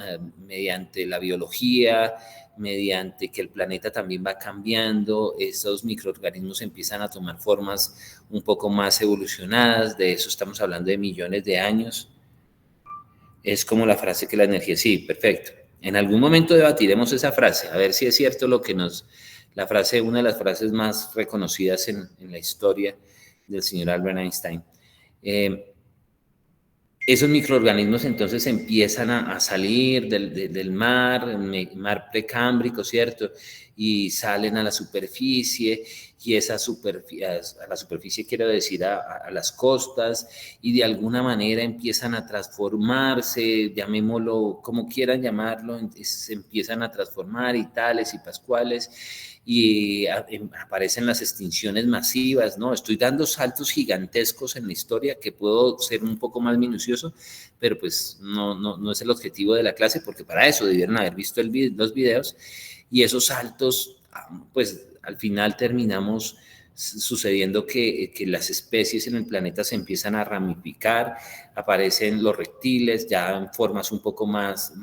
mediante la biología, mediante que el planeta también va cambiando, esos microorganismos empiezan a tomar formas un poco más evolucionadas, de eso estamos hablando de millones de años. Es como la frase que la energía, sí, perfecto. En algún momento debatiremos esa frase, a ver si es cierto la frase, una de las frases más reconocidas en la historia del señor Albert Einstein. Esos microorganismos entonces empiezan a salir del mar precámbrico, ¿cierto? y salen a la superficie, y esa superficie, a la superficie quiero decir a las costas, y de alguna manera empiezan a transformarse, llamémoslo como quieran llamarlo, se empiezan a transformar y tales y pascuales, y aparecen las extinciones masivas, ¿no? Estoy dando saltos gigantescos en la historia que puedo ser un poco más minucioso, pero pues no es el objetivo de la clase, porque para eso debieron haber visto los videos, y esos saltos, pues al final terminamos sucediendo que las especies en el planeta se empiezan a ramificar, aparecen los reptiles ya en formas un poco más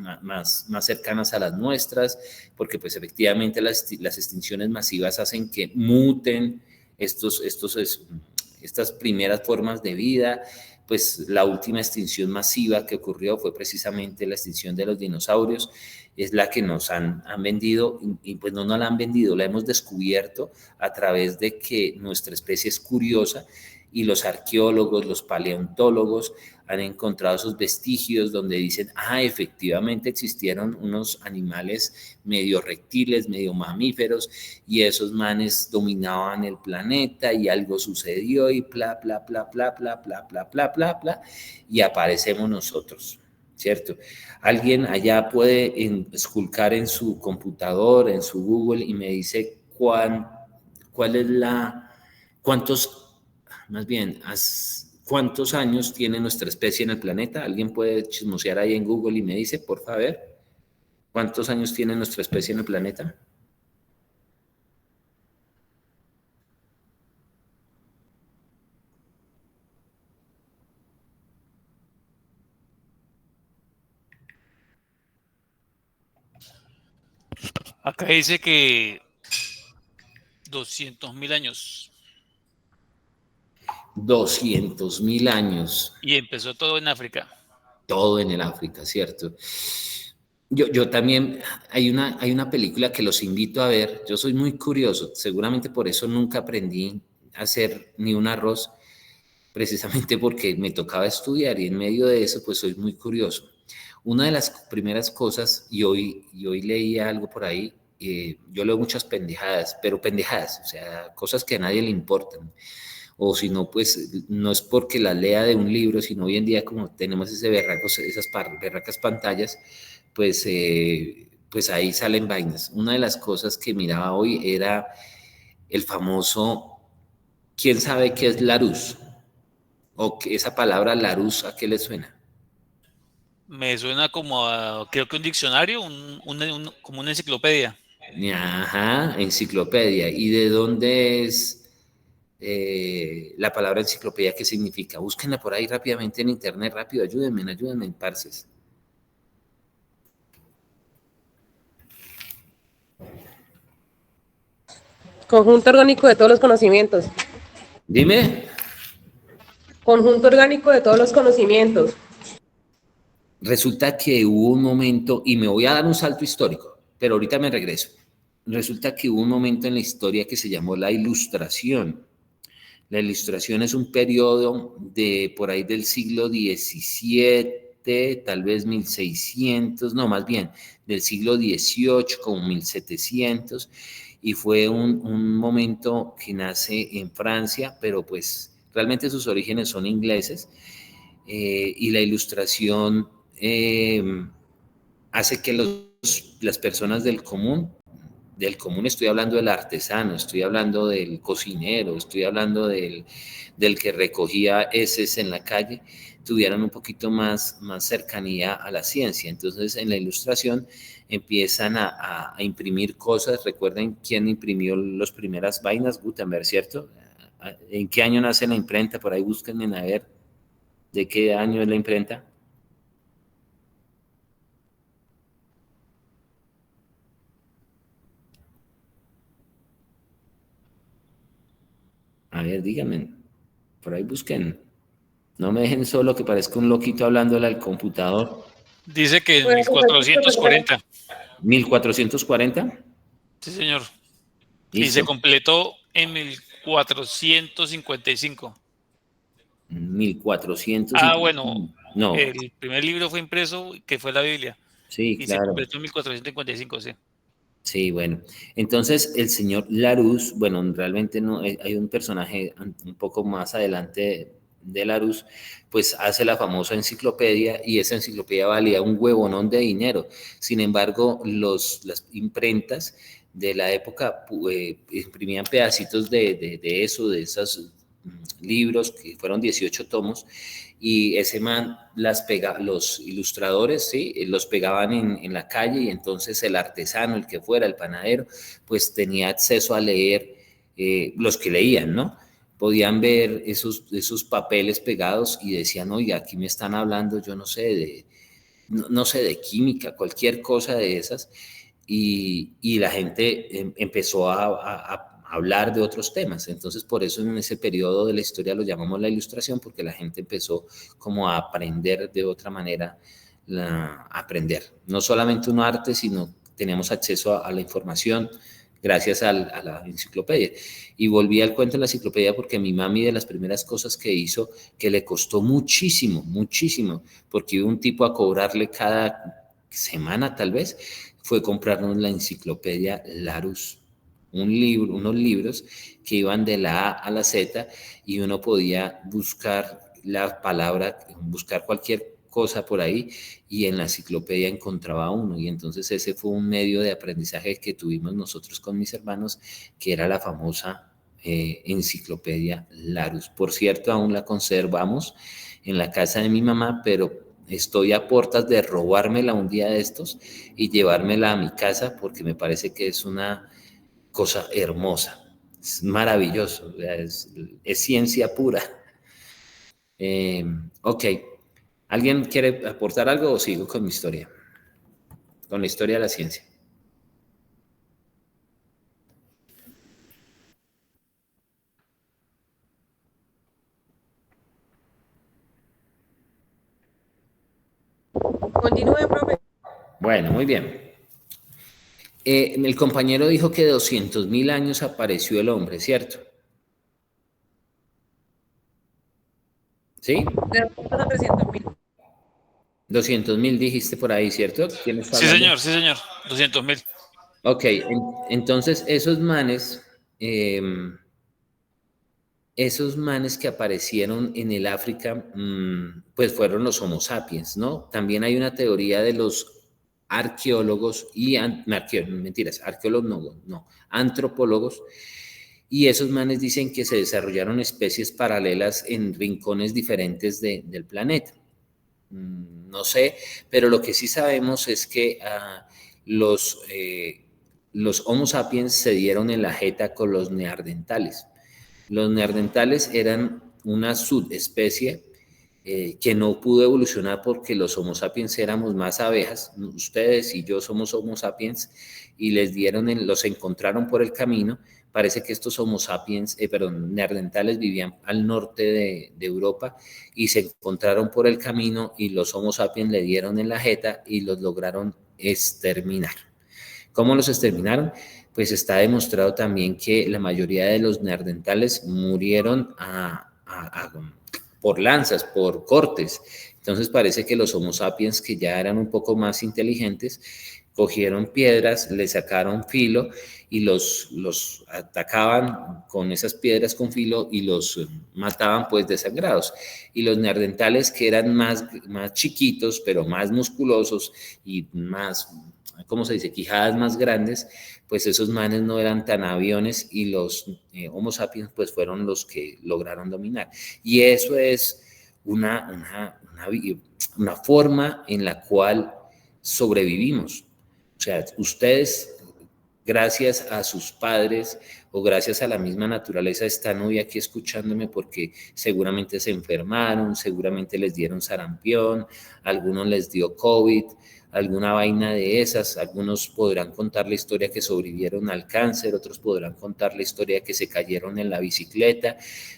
cercanas a las nuestras, porque pues efectivamente las extinciones masivas hacen que muten estas primeras formas de vida. Pues la última extinción masiva que ocurrió fue precisamente la extinción de los dinosaurios, es la que nos han vendido, y pues no nos la han vendido, la hemos descubierto a través de que nuestra especie es curiosa, y los arqueólogos, los paleontólogos han encontrado esos vestigios donde dicen, efectivamente existieron unos animales medio reptiles, medio mamíferos, y esos manes dominaban el planeta y algo sucedió y bla, bla, bla, bla, bla, bla, bla, bla, bla, bla, y aparecemos nosotros, ¿cierto? Alguien allá puede esculcar en su computador, en su Google, y me dice ¿cuántos años tiene nuestra especie en el planeta? ¿Alguien puede chismosear ahí en Google y me dice, por favor, cuántos años tiene nuestra especie en el planeta? Acá dice que 200.000 años. 200.000 años. Y empezó todo en África. Todo en el África, ¿cierto? Yo también, hay una película que los invito a ver. Yo soy muy curioso, seguramente por eso nunca aprendí a hacer ni un arroz, precisamente porque me tocaba estudiar, y en medio de eso pues soy muy curioso. Una de las primeras cosas, y hoy leía algo por ahí, yo leo muchas pendejadas, pero pendejadas, o sea, cosas que a nadie le importan, o si no, pues no es porque la lea de un libro, sino hoy en día como tenemos esas berracas pantallas, pues ahí salen vainas. Una de las cosas que miraba hoy era el famoso, ¿quién sabe qué es Larousse? O que esa palabra Larousse, ¿a qué le suena? Me suena como creo que un diccionario, como una enciclopedia. Ajá, enciclopedia. ¿Y de dónde es la palabra enciclopedia? ¿Qué significa? Búsquenla por ahí rápidamente en internet, rápido, ayúdenme, parces. Conjunto orgánico de todos los conocimientos. Dime. Conjunto orgánico de todos los conocimientos. Resulta que hubo un momento, y me voy a dar un salto histórico, pero ahorita me regreso. Resulta que hubo un momento en la historia que se llamó la Ilustración. La Ilustración es un periodo de por ahí del siglo XVII, tal vez 1600, no, más bien del siglo XVIII, como 1700, y fue un momento que nace en Francia, pero pues realmente sus orígenes son ingleses, y la Ilustración hace que las personas del común estoy hablando del artesano, estoy hablando del cocinero, estoy hablando del que recogía heces en la calle, tuvieran un poquito más cercanía a la ciencia. Entonces, en la Ilustración empiezan a imprimir cosas. Recuerden quién imprimió las primeras vainas, Gutenberg, ¿cierto? ¿En qué año nace la imprenta? Por ahí búsquenme a ver de qué año es la imprenta. A ver, díganme, por ahí busquen. No me dejen solo que parezca un loquito hablándole al computador. Dice que en 1440. ¿1440? Sí, señor. ¿Listo? Y se completó en 1455. 1400. Bueno, no. El primer libro fue impreso, que fue la Biblia. Sí, y claro. se completó en 1455, sí. Sí, bueno. Entonces, el señor Larousse, bueno, realmente no, hay un personaje un poco más adelante de Larousse, pues hace la famosa enciclopedia y esa enciclopedia valía un huevonón de dinero. Sin embargo, las imprentas de la época imprimían pedacitos de eso, de esos libros, que fueron 18 tomos, y ese man los ilustradores, ¿sí? Los pegaban en la calle y entonces el artesano, el que fuera, el panadero, pues tenía acceso a leer, los que leían, ¿no? Podían ver esos papeles pegados y decían, oye, aquí me están hablando, yo no sé, no sé, de química, cualquier cosa de esas, y la gente empezó a hablar de otros temas. Entonces, por eso en ese periodo de la historia lo llamamos la Ilustración, porque la gente empezó como a aprender de otra manera, aprender. No solamente un arte, sino teníamos acceso a la información gracias a la enciclopedia. Y volví al cuento de la enciclopedia porque mi mami, de las primeras cosas que hizo, que le costó muchísimo, muchísimo, porque iba un tipo a cobrarle cada semana tal vez, fue comprarnos la enciclopedia Larousse, unos libros que iban de la A a la Z y uno podía buscar la palabra, buscar cualquier cosa por ahí y en la enciclopedia encontraba uno, y entonces ese fue un medio de aprendizaje que tuvimos nosotros con mis hermanos, que era la famosa enciclopedia Larousse. Por cierto, aún la conservamos en la casa de mi mamá, pero estoy a puertas de robármela un día de estos y llevármela a mi casa porque me parece que es una cosa hermosa, es maravilloso, es ciencia pura. Ok, ¿alguien quiere aportar algo o sigo con mi historia? Con la historia de la ciencia. Continúe, profe. Bueno, muy bien. El compañero dijo que 200.000 años apareció el hombre, ¿cierto? ¿Sí? De 300.000. 200.000 dijiste por ahí, ¿cierto? ¿Quién está Sí, hablando? señor, sí, señor. 200.000. Ok, entonces esos manes que aparecieron en el África, pues fueron los Homo sapiens, ¿no? También hay una teoría de los arqueólogos mentiras, arqueólogos no, antropólogos, y esos manes dicen que se desarrollaron especies paralelas en rincones diferentes del planeta. No sé, pero lo que sí sabemos es que los Homo sapiens se dieron en la jeta con los neandertales. Los neandertales eran una subespecie que no pudo evolucionar porque los Homo sapiens éramos más abejas, ustedes y yo somos Homo sapiens, y los encontraron por el camino. Parece que estos Homo sapiens, neandertales vivían al norte de Europa y se encontraron por el camino y los Homo sapiens le dieron en la jeta y los lograron exterminar. ¿Cómo los exterminaron? Pues está demostrado también que la mayoría de los neandertales murieron por lanzas, por cortes. Entonces parece que los Homo sapiens, que ya eran un poco más inteligentes, cogieron piedras, le sacaron filo y los atacaban con esas piedras con filo y los mataban pues desangrados. Y los neandertales, que eran más chiquitos, pero más musculosos y más, ¿cómo se dice?, quijadas más grandes, pues esos manes no eran tan aviones y los Homo sapiens pues fueron los que lograron dominar. Y eso es una forma en la cual sobrevivimos. O sea, ustedes, gracias a sus padres o gracias a la misma naturaleza, están hoy aquí escuchándome porque seguramente se enfermaron, seguramente les dieron sarampión, a algunos les dio COVID, alguna vaina de esas. Algunos podrán contar la historia que sobrevivieron al cáncer, otros podrán contar la historia que se cayeron en la bicicleta,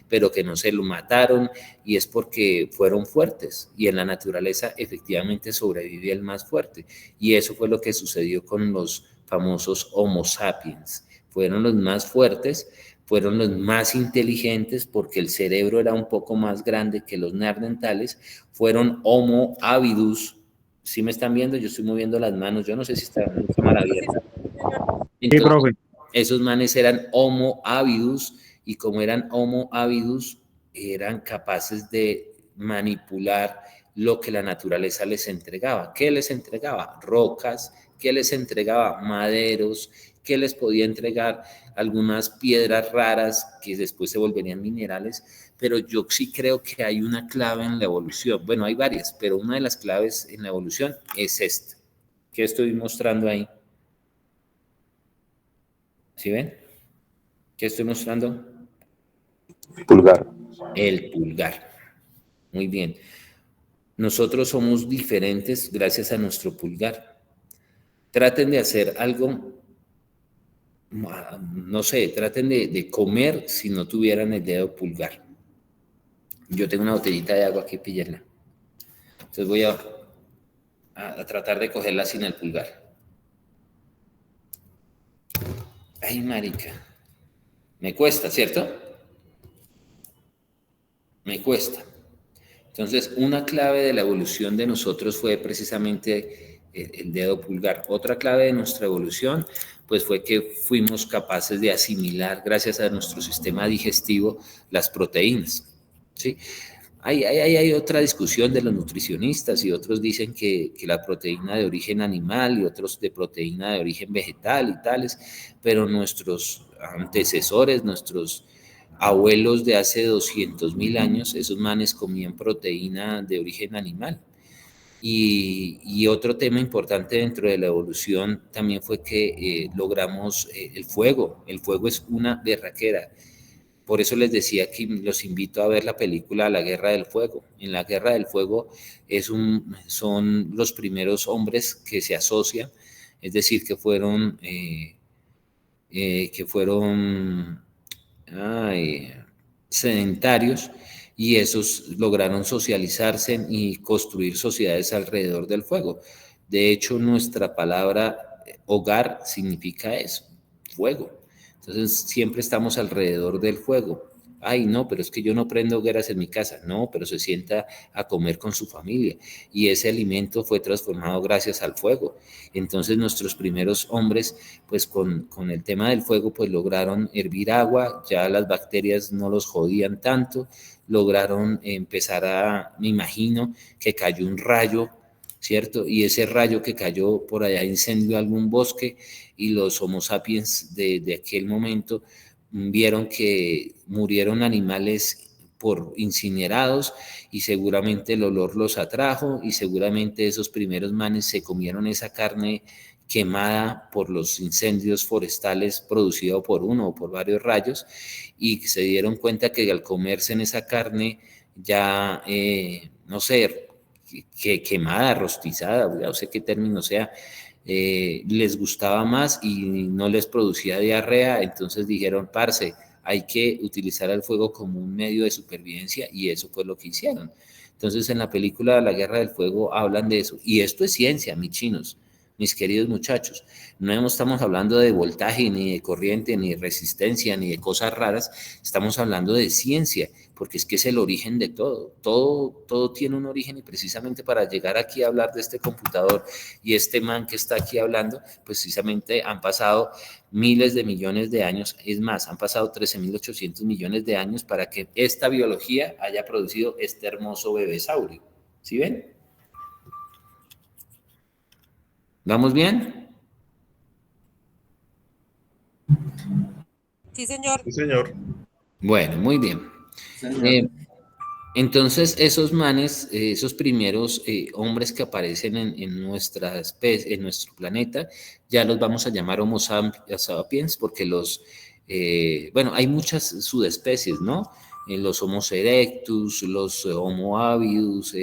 pero que no se lo mataron, y es porque fueron fuertes, y en la naturaleza efectivamente sobrevive el más fuerte, y eso fue lo que sucedió con los famosos Homo sapiens. Fueron los más fuertes, fueron los más inteligentes porque el cerebro era un poco más grande que los neandertales, fueron Homo habilis. ¿Sí me están viendo? Yo estoy moviendo las manos, yo no sé si está la cámara abierta. Entonces, profe. esos manes eran Homo avidus, y como eran Homo avidus, eran capaces de manipular lo que la naturaleza les entregaba. ¿Qué les entregaba? Rocas. ¿Qué les entregaba? Maderos. ¿Qué les podía entregar? Algunas piedras raras que después se volverían minerales. Pero yo sí creo que hay una clave en la evolución. Bueno, hay varias, pero una de las claves en la evolución es esta. ¿Qué estoy mostrando ahí? ¿Sí ven? ¿Qué estoy mostrando? Pulgar. El pulgar. Muy bien. Nosotros somos diferentes gracias a nuestro pulgar. Traten de hacer algo, no sé, traten de comer si no tuvieran el dedo pulgar. Yo tengo una botellita de agua aquí, píllenla. Entonces voy a tratar de cogerla sin el pulgar. Ay, marica. Me cuesta, ¿cierto? Me cuesta. Entonces, una clave de la evolución de nosotros fue precisamente el dedo pulgar. Otra clave de nuestra evolución, pues fue que fuimos capaces de asimilar, gracias a nuestro sistema digestivo, las proteínas. ¿Sí? Hay otra discusión de los nutricionistas, y otros dicen que la proteína de origen animal y otros de proteína de origen vegetal y tales, pero nuestros antecesores, nuestros abuelos de hace 200.000 años, esos manes comían proteína de origen animal. Y otro tema importante dentro de la evolución también fue que logramos el fuego. El fuego es una berraquera. Por eso les decía que los invito a ver la película La Guerra del Fuego. En La Guerra del Fuego son los primeros hombres que se asocian, es decir, que fueron ay, sedentarios, y esos lograron socializarse y construir sociedades alrededor del fuego. De hecho, nuestra palabra hogar significa eso, fuego. Entonces, siempre estamos alrededor del fuego. Ay, no, pero es que yo no prendo hogueras en mi casa. No, pero se sienta a comer con su familia, y ese alimento fue transformado gracias al fuego. Entonces, nuestros primeros hombres, pues con el tema del fuego, pues lograron hervir agua, ya las bacterias no los jodían tanto, lograron empezar me imagino que cayó un rayo, ¿cierto? Y ese rayo que cayó por allá incendió algún bosque, y los Homo sapiens de aquel momento vieron que murieron animales por incinerados, y seguramente el olor los atrajo, y seguramente esos primeros manes se comieron esa carne quemada por los incendios forestales producido por uno o por varios rayos, y se dieron cuenta que al comerse en esa carne ya, no sé, quemada, rostizada, no sé qué término sea, les gustaba más y no les producía diarrea. Entonces dijeron, parce, hay que utilizar el fuego como un medio de supervivencia, y eso fue lo que hicieron. Entonces, en la película La Guerra del Fuego hablan de eso, y esto es ciencia, mis chinos, mis queridos muchachos. No estamos hablando de voltaje, ni de corriente, ni de resistencia, ni de cosas raras. Estamos hablando de ciencia, porque es que es el origen de todo. Todo tiene un origen, y precisamente para llegar aquí a hablar de este computador y este man que está aquí hablando, precisamente han pasado miles de millones de años. Es más, han pasado 13.800 millones de años para que esta biología haya producido este hermoso bebesaurio. ¿Sí ven? ¿Vamos bien? Sí, señor. Sí, señor. Bueno, muy bien. Entonces, esos manes, esos primeros hombres que aparecen en nuestra especie, en nuestro planeta, ya los vamos a llamar Homo sapiens, porque bueno, hay muchas subespecies, ¿no? Los Homo erectus, los Homo habitus,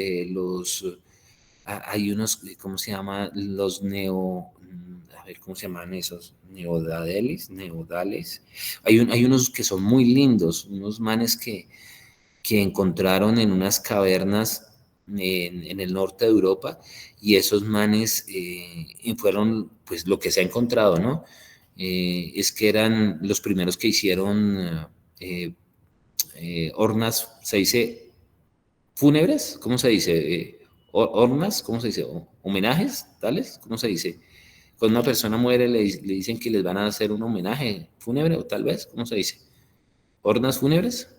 hay unos, ¿cómo se llama? Los a ver, ¿cómo se llaman esos? Neodales. Hay unos que son muy lindos, unos manes que encontraron en unas cavernas en el norte de Europa, y esos manes fueron, pues, lo que se ha encontrado, ¿no? Es que eran los primeros que hicieron hornas, se dice, fúnebres, ¿cómo se dice? Hornas, ¿cómo se dice? Homenajes, tales, ¿cómo se dice? Cuando una persona muere le dicen que les van a hacer un homenaje fúnebre, o tal vez, ¿cómo se dice? ¿Hornas fúnebres?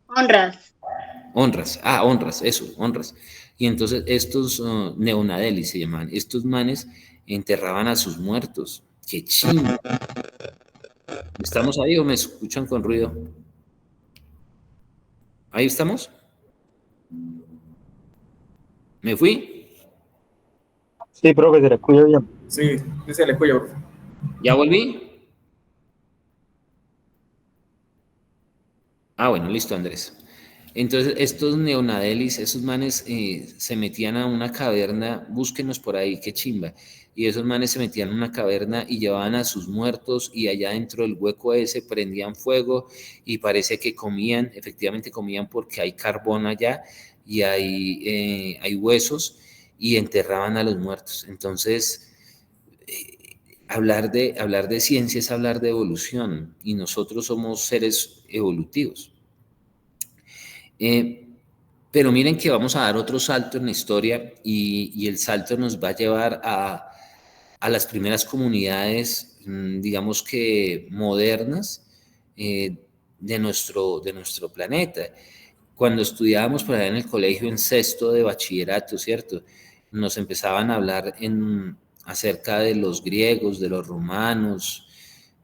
Honras. Honras, honras, eso, honras. Y entonces estos neonadelis se llaman, estos manes enterraban a sus muertos. ¡Qué chingo! ¿Estamos ahí o me escuchan con ruido? ¿Ahí estamos? ¿Me fui? Sí, profe, se le escucha bien. Sí, se le escucha, profe. ¿Ya volví? Bueno, listo, Andrés. Entonces, estos neonadelis, esos manes se metían a una caverna, búsquenos por ahí, qué chimba. Y esos manes se metían en una caverna y llevaban a sus muertos y allá dentro del hueco ese prendían fuego y parece que comían, efectivamente comían porque hay carbón allá y hay huesos y enterraban a los muertos. Entonces, hablar de ciencia es hablar de evolución y nosotros somos seres evolutivos. Pero miren que vamos a dar otro salto en la historia y el salto nos va a llevar a las primeras comunidades, digamos que modernas, de nuestro planeta. Cuando estudiábamos por allá en el colegio en sexto de bachillerato, ¿cierto? Nos empezaban a hablar acerca de los griegos, de los romanos,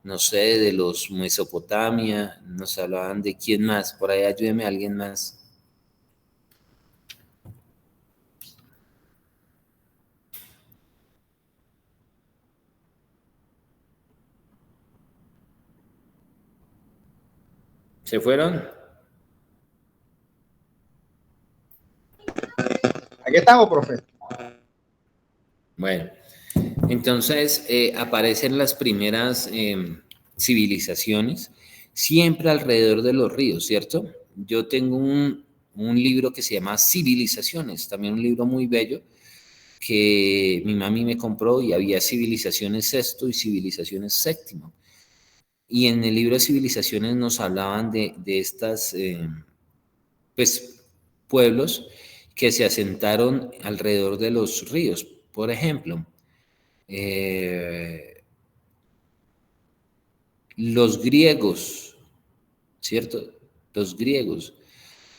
no sé, de los Mesopotamia, nos hablaban de quién más, por ahí ayúdeme a alguien más. ¿Se fueron? Aquí estamos, profe. Bueno, entonces aparecen las primeras civilizaciones siempre alrededor de los ríos, ¿cierto? Yo tengo un libro que se llama Civilizaciones, también un libro muy bello que mi mami me compró y había Civilizaciones sexto y Civilizaciones séptimo. Y en el libro de Civilizaciones nos hablaban de estas, pues, pueblos que se asentaron alrededor de los ríos. Por ejemplo, los griegos, ¿cierto? Los griegos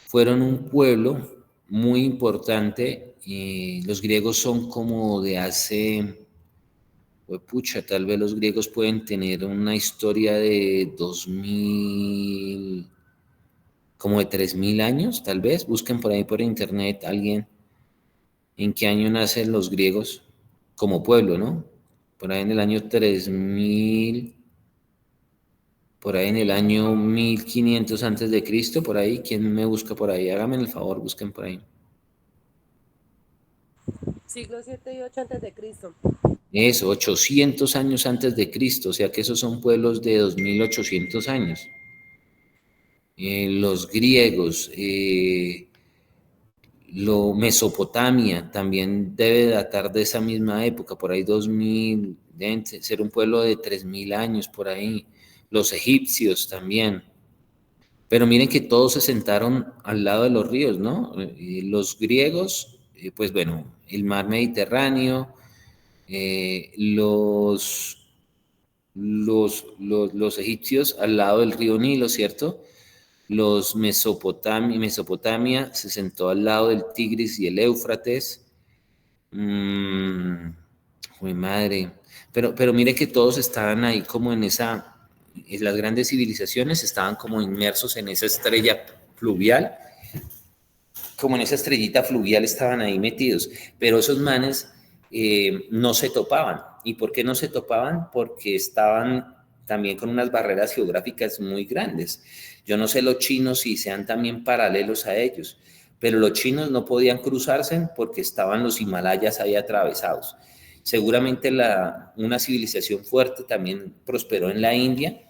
fueron un pueblo muy importante y los griegos son como de hace, pues pucha, tal vez los griegos pueden tener una historia de 2000, como de 3000 años, tal vez. Busquen por ahí por internet alguien en qué año nacen los griegos como pueblo, ¿no? Por ahí en el año 3000, por ahí en el año 1500 antes de Cristo, por ahí. ¿Quién me busca por ahí? Háganme el favor, busquen por ahí. Siglo 7 y 8 antes de Cristo. Eso, 800 años antes de Cristo, o sea que esos son pueblos de 2800 años. Los griegos, Mesopotamia también debe datar de esa misma época, por ahí 2000, deben ser un pueblo de 3000 años por ahí. Los egipcios también. Pero miren que todos se sentaron al lado de los ríos, ¿no? Los griegos, pues bueno, el mar Mediterráneo, los egipcios al lado del río Nilo, ¿cierto? Los Mesopotamia se sentó al lado del Tigris y el Éufrates. Uy, madre. Pero mire que todos estaban ahí como en las grandes civilizaciones estaban como inmersos en esa estrella fluvial, como en esa estrellita fluvial estaban ahí metidos, pero esos manes no se topaban. ¿Y por qué no se topaban? Porque estaban también con unas barreras geográficas muy grandes. Yo no sé los chinos si sean también paralelos a ellos, pero los chinos no podían cruzarse porque estaban los Himalayas ahí atravesados. Seguramente una civilización fuerte también prosperó en la India,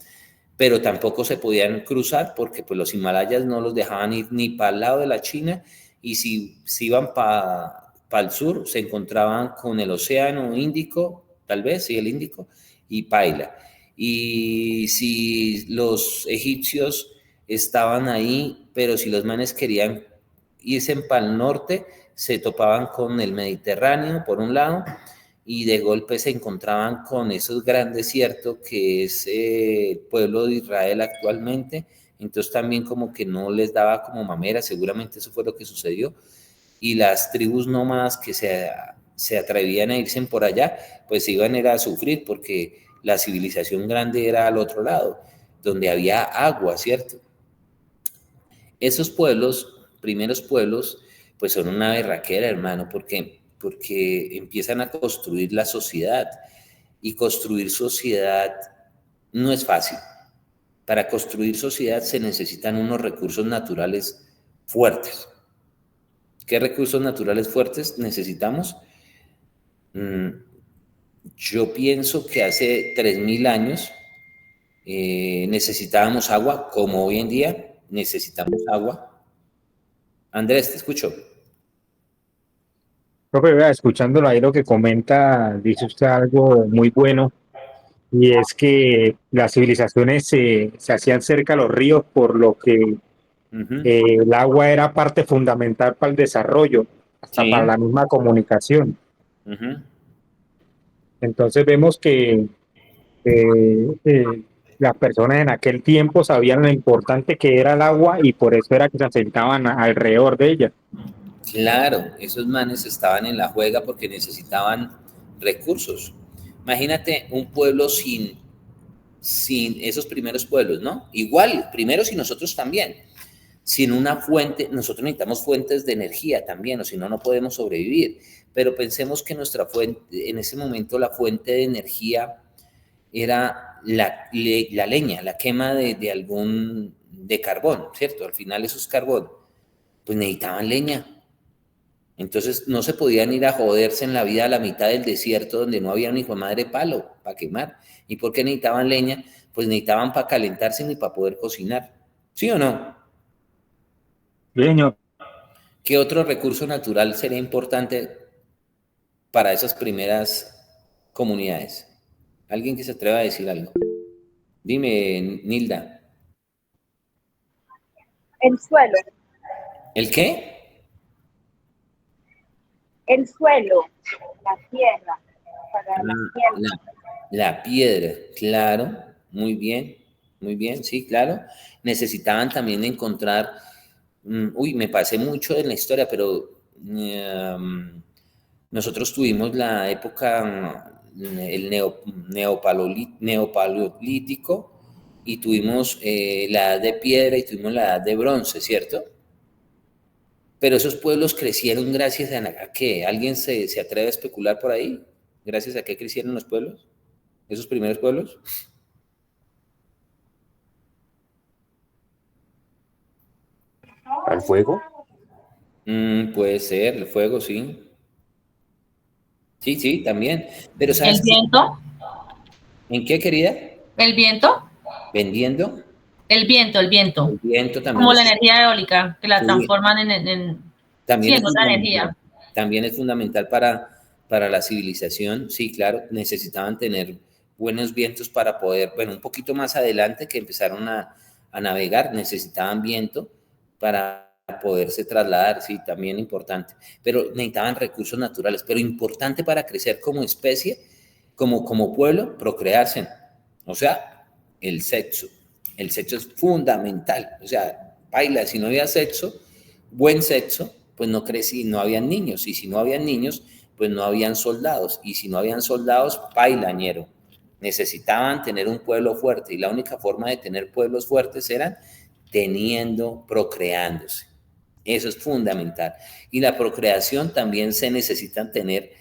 pero tampoco se podían cruzar porque pues, los Himalayas no los dejaban ir ni para el lado de la China y si iban para el sur se encontraban con el océano Índico, tal vez, sí, el Índico, y paila. Y si los egipcios estaban ahí, pero si los manes querían irse para el norte, se topaban con el Mediterráneo por un lado y de golpe se encontraban con esos gran desierto que es el pueblo de Israel actualmente. Entonces también como que no les daba como mamera, seguramente eso fue lo que sucedió, y las tribus nómadas que se atrevían a irse por allá, pues iban a sufrir porque la civilización grande era al otro lado, donde había agua, ¿cierto? Esos pueblos, primeros pueblos, pues son una berraquera, hermano, porque empiezan a construir la sociedad, y construir sociedad no es fácil. Para construir sociedad se necesitan unos recursos naturales fuertes. ¿Qué recursos naturales fuertes necesitamos? Yo pienso que hace 3000 años necesitábamos agua, como hoy en día necesitamos agua. Andrés, te escucho. Profe, vea, escuchándolo ahí lo que comenta, dice usted algo muy bueno, y es que las civilizaciones se hacían cerca a los ríos, por lo que el agua era parte fundamental para el desarrollo, hasta Sí. para la misma comunicación. Uh-huh. Entonces vemos que las personas en aquel tiempo sabían lo importante que era el agua, y por eso era que se asentaban alrededor de ella. Claro, esos manes estaban en la juega porque necesitaban recursos. Imagínate un pueblo sin esos primeros pueblos, ¿no? Igual, primeros y nosotros también. Sin una fuente, nosotros necesitamos fuentes de energía también, o si no, no podemos sobrevivir. Pero pensemos que nuestra fuente, en ese momento la fuente de energía era la leña, la quema de carbón, ¿cierto? Al final eso es carbón. Pues necesitaban leña. Entonces no se podían ir a joderse en la vida a la mitad del desierto donde no había un hijo de madre palo para quemar. ¿Y por qué necesitaban leña? Pues necesitaban para calentarse ni para poder cocinar. ¿Sí o no? Leño. ¿Qué otro recurso natural sería importante para esas primeras comunidades? ¿Alguien que se atreva a decir algo? Dime, Nilda. El suelo. ¿El qué? El suelo, la tierra, para la tierra. La piedra, claro, muy bien, sí, claro. Necesitaban también encontrar, me pasé mucho en la historia, pero nosotros tuvimos la época, el neopaleolítico, y tuvimos la edad de piedra y tuvimos la edad de bronce, ¿cierto? Pero esos pueblos crecieron gracias a qué. ¿Alguien se atreve a especular por ahí? ¿Gracias a qué crecieron los pueblos? ¿Esos primeros pueblos? ¿Al fuego? Puede ser, el fuego, sí. Sí, también. Pero ¿sabes ¿El viento? ¿En qué, querida? ¿El viento? ¿Vendiendo? El viento. El viento también. Como la energía eólica, que la transforman también en otra energía. También es fundamental para la civilización. Sí, claro, necesitaban tener buenos vientos para poder, bueno, un poquito más adelante que empezaron a navegar, necesitaban viento para poderse trasladar, sí, también importante. Pero necesitaban recursos naturales, pero importante para crecer como especie, como pueblo, procrearse. O sea, el sexo. El sexo es fundamental. O sea, baila, si no había sexo, buen sexo, pues no crecí, no habían niños. Y si no habían niños, pues no habían soldados. Y si no habían soldados, bailañero. Necesitaban tener un pueblo fuerte. Y la única forma de tener pueblos fuertes era procreándose. Eso es fundamental. Y la procreación también se necesita tener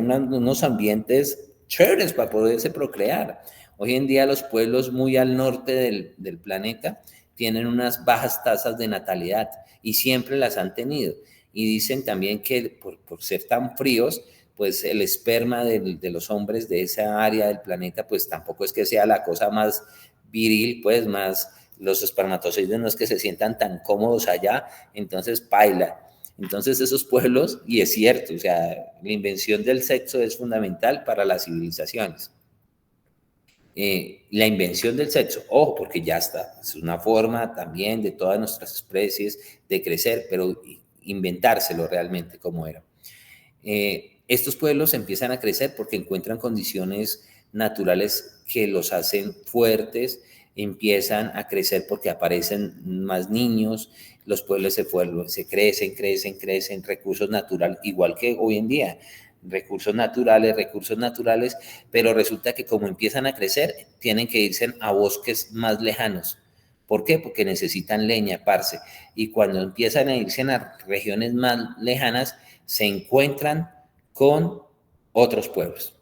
unos ambientes chéveres para poderse procrear. Hoy en día los pueblos muy al norte del planeta tienen unas bajas tasas de natalidad y siempre las han tenido. Y dicen también que por ser tan fríos, pues el esperma de los hombres de esa área del planeta, pues tampoco es que sea la cosa más viril, pues más, los espermatozoides no es que se sientan tan cómodos allá, entonces paila. Entonces esos pueblos, y es cierto, o sea, la invención del sexo es fundamental para las civilizaciones. La invención del sexo, ojo, porque ya está, es una forma también de todas nuestras especies de crecer, pero inventárselo realmente como era. estos pueblos empiezan a crecer porque encuentran condiciones naturales que los hacen fuertes, empiezan a crecer porque aparecen más niños, los pueblos se crecen, recursos naturales, igual que hoy en día, recursos naturales, pero resulta que como empiezan a crecer, tienen que irse a bosques más lejanos. ¿Por qué? Porque necesitan leña, parce. Y cuando empiezan a irse a regiones más lejanas, se encuentran con otros pueblos.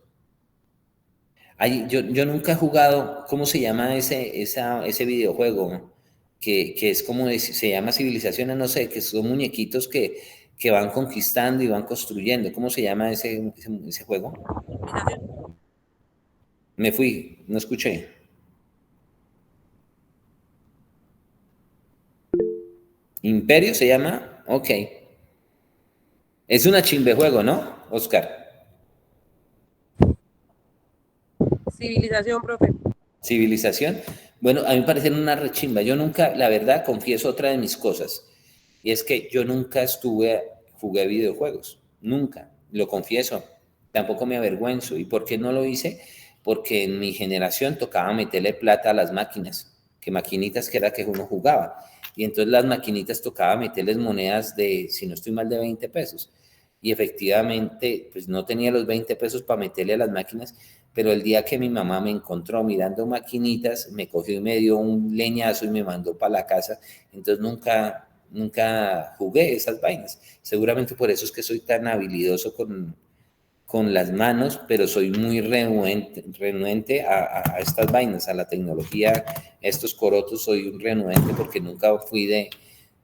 Yo nunca he jugado, ¿cómo se llama ese videojuego? Que es como, se llama Civilizaciones, no sé, que son muñequitos que van conquistando y van construyendo. ¿Cómo se llama ese juego? Me fui, no escuché. ¿Imperio se llama? Ok. Es una chimbe juego, ¿no, Oscar? Civilización, profe. Civilización. Bueno, a mí me parece una rechimba. Yo nunca, la verdad, confieso otra de mis cosas. Y es que yo nunca jugué videojuegos. Nunca. Lo confieso. Tampoco me avergüenzo. ¿Y por qué no lo hice? Porque en mi generación tocaba meterle plata a las máquinas. Que maquinitas que era que uno jugaba. Y entonces las maquinitas tocaba meterles monedas de, si no estoy mal, de 20 pesos. Y efectivamente, pues no tenía los 20 pesos para meterle a las máquinas, pero el día que mi mamá me encontró mirando maquinitas, me cogió y me dio un leñazo y me mandó para la casa. Entonces nunca jugué esas vainas. Seguramente por eso es que soy tan habilidoso con las manos, pero soy muy renuente a estas vainas, a la tecnología, estos corotos, soy un renuente porque nunca fui de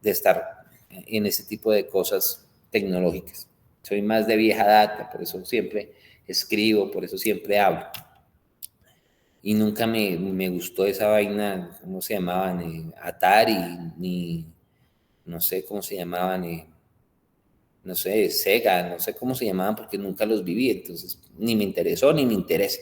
estar en ese tipo de cosas tecnológicas. Soy más de vieja data, por eso siempre escribo, por eso siempre hablo. Y nunca me gustó esa vaina, ¿cómo se llamaban? Atari, ni no sé cómo se llamaban, no sé, Sega, no sé cómo se llamaban porque nunca los viví, entonces ni me interesó ni me interesa.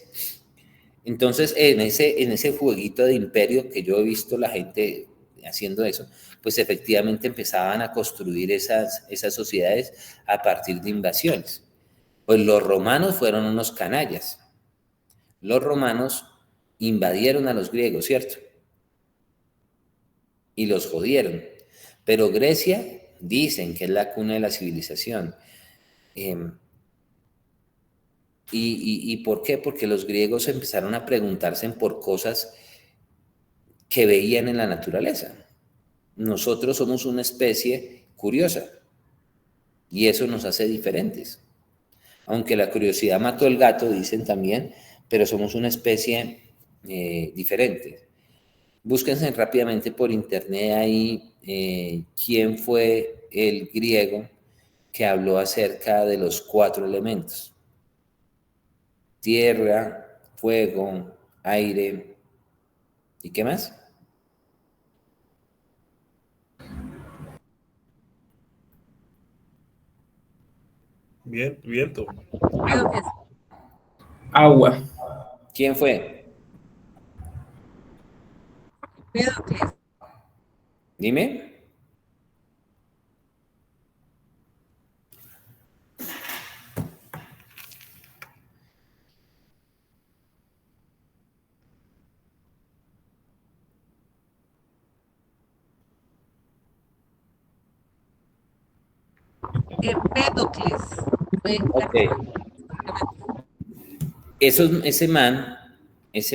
Entonces, en ese jueguito de imperio que yo he visto la gente haciendo eso, pues efectivamente empezaban a construir esas sociedades a partir de invasiones. Pues los romanos fueron unos canallas. Los romanos invadieron a los griegos, ¿cierto? Y los jodieron. Pero Grecia dicen que es la cuna de la civilización. ¿Y por qué? Porque los griegos empezaron a preguntarse por cosas que veían en la naturaleza. Nosotros somos una especie curiosa y eso nos hace diferentes. Aunque la curiosidad mató al gato, dicen también, pero somos una especie diferente. Búsquense rápidamente por internet ahí quién fue el griego que habló acerca de los 4 elementos. Tierra, fuego, aire, ¿y qué más? Viento. Agua. ¿Quién fue? Dime. Empédocles. Ok. Ese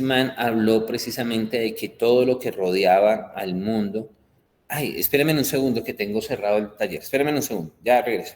man habló precisamente de que todo lo que rodeaba al mundo. Ay, espérame un segundo que tengo cerrado el taller. Espérame un segundo, ya regreso.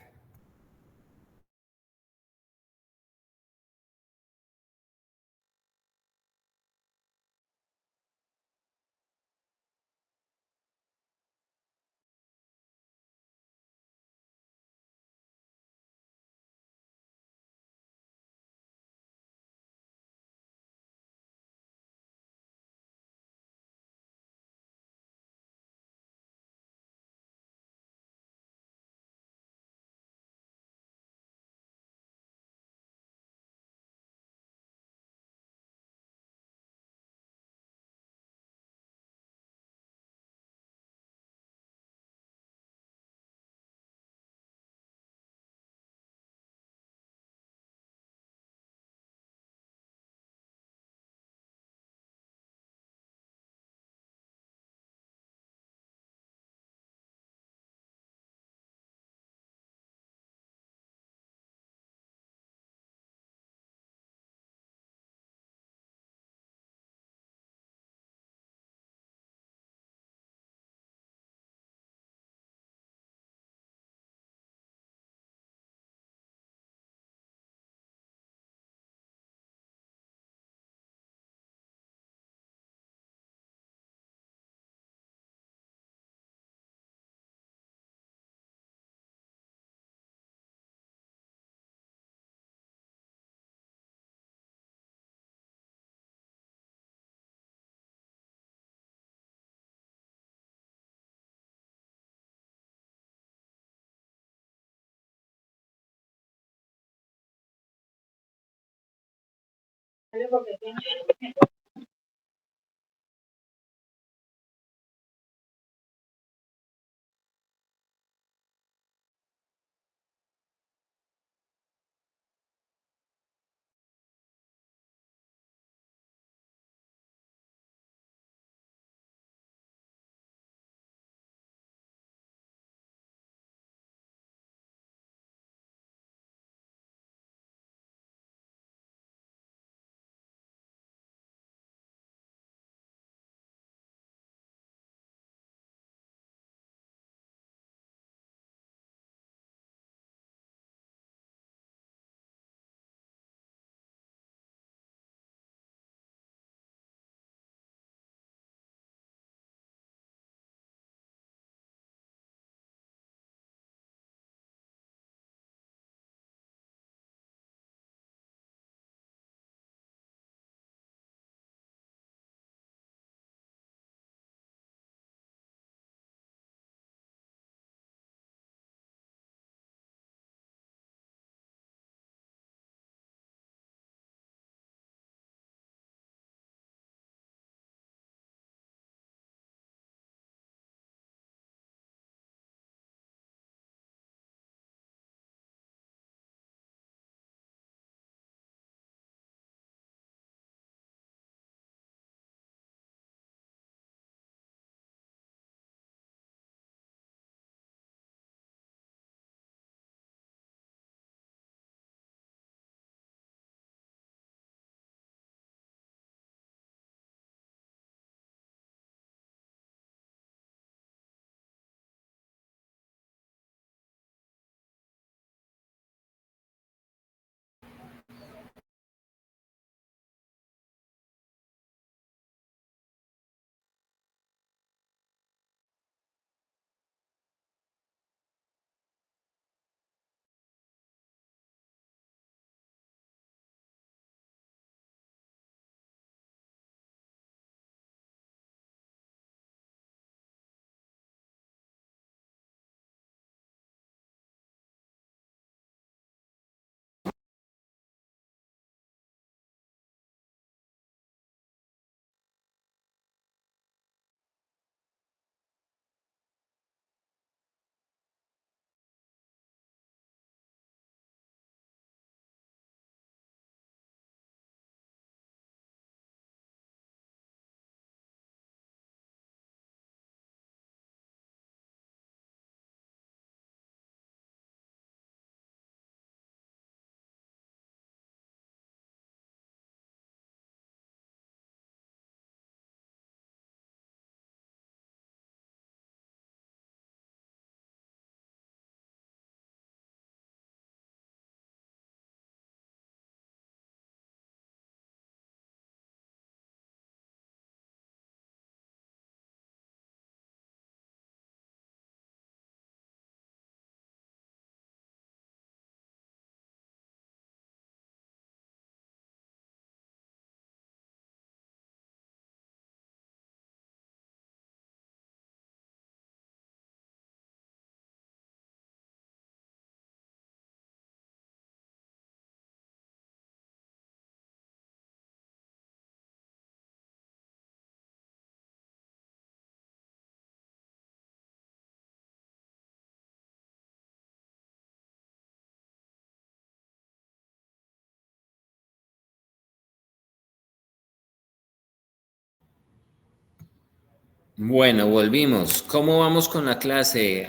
Bueno, volvimos. ¿Cómo vamos con la clase?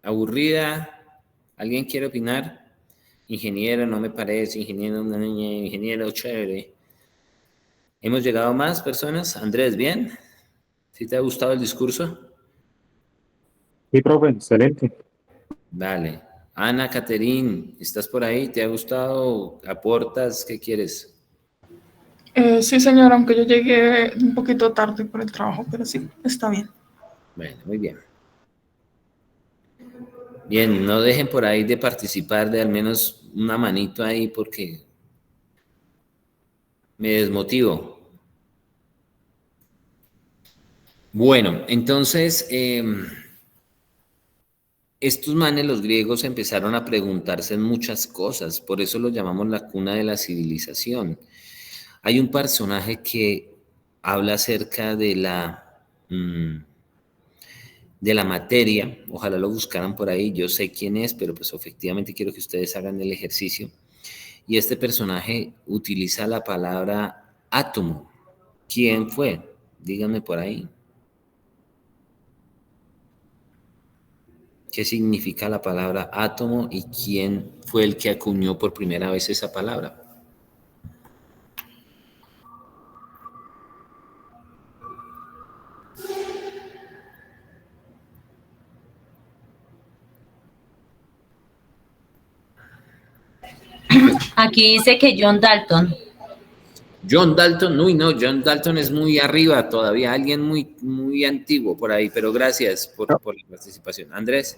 ¿Aburrida? ¿Alguien quiere opinar? Ingeniero, no me parece. Ingeniero, una niña, ingeniero, chévere. ¿Hemos llegado a más personas? Andrés, ¿bien? ¿Sí te ha gustado el discurso? Sí, profe, excelente. Dale. Ana, Caterín, ¿estás por ahí? ¿Te ha gustado? ¿Aportas? ¿Qué quieres? Sí, señor, aunque yo llegué un poquito tarde por el trabajo, pero sí, está bien. Bueno, muy bien. Bien, no dejen por ahí de participar, de al menos una manito ahí, porque me desmotivo. Bueno, entonces, estos manes, los griegos, empezaron a preguntarse muchas cosas, por eso lo llamamos la cuna de la civilización. Hay un personaje que habla acerca de la materia, ojalá lo buscaran por ahí, yo sé quién es, pero pues efectivamente quiero que ustedes hagan el ejercicio. Y este personaje utiliza la palabra átomo. ¿Quién fue? Díganme por ahí. ¿Qué significa la palabra átomo y quién fue el que acuñó por primera vez esa palabra? Aquí dice que John Dalton. John Dalton, uy, no, John Dalton es muy arriba todavía, alguien muy, muy antiguo por ahí, pero gracias por la participación. Andrés.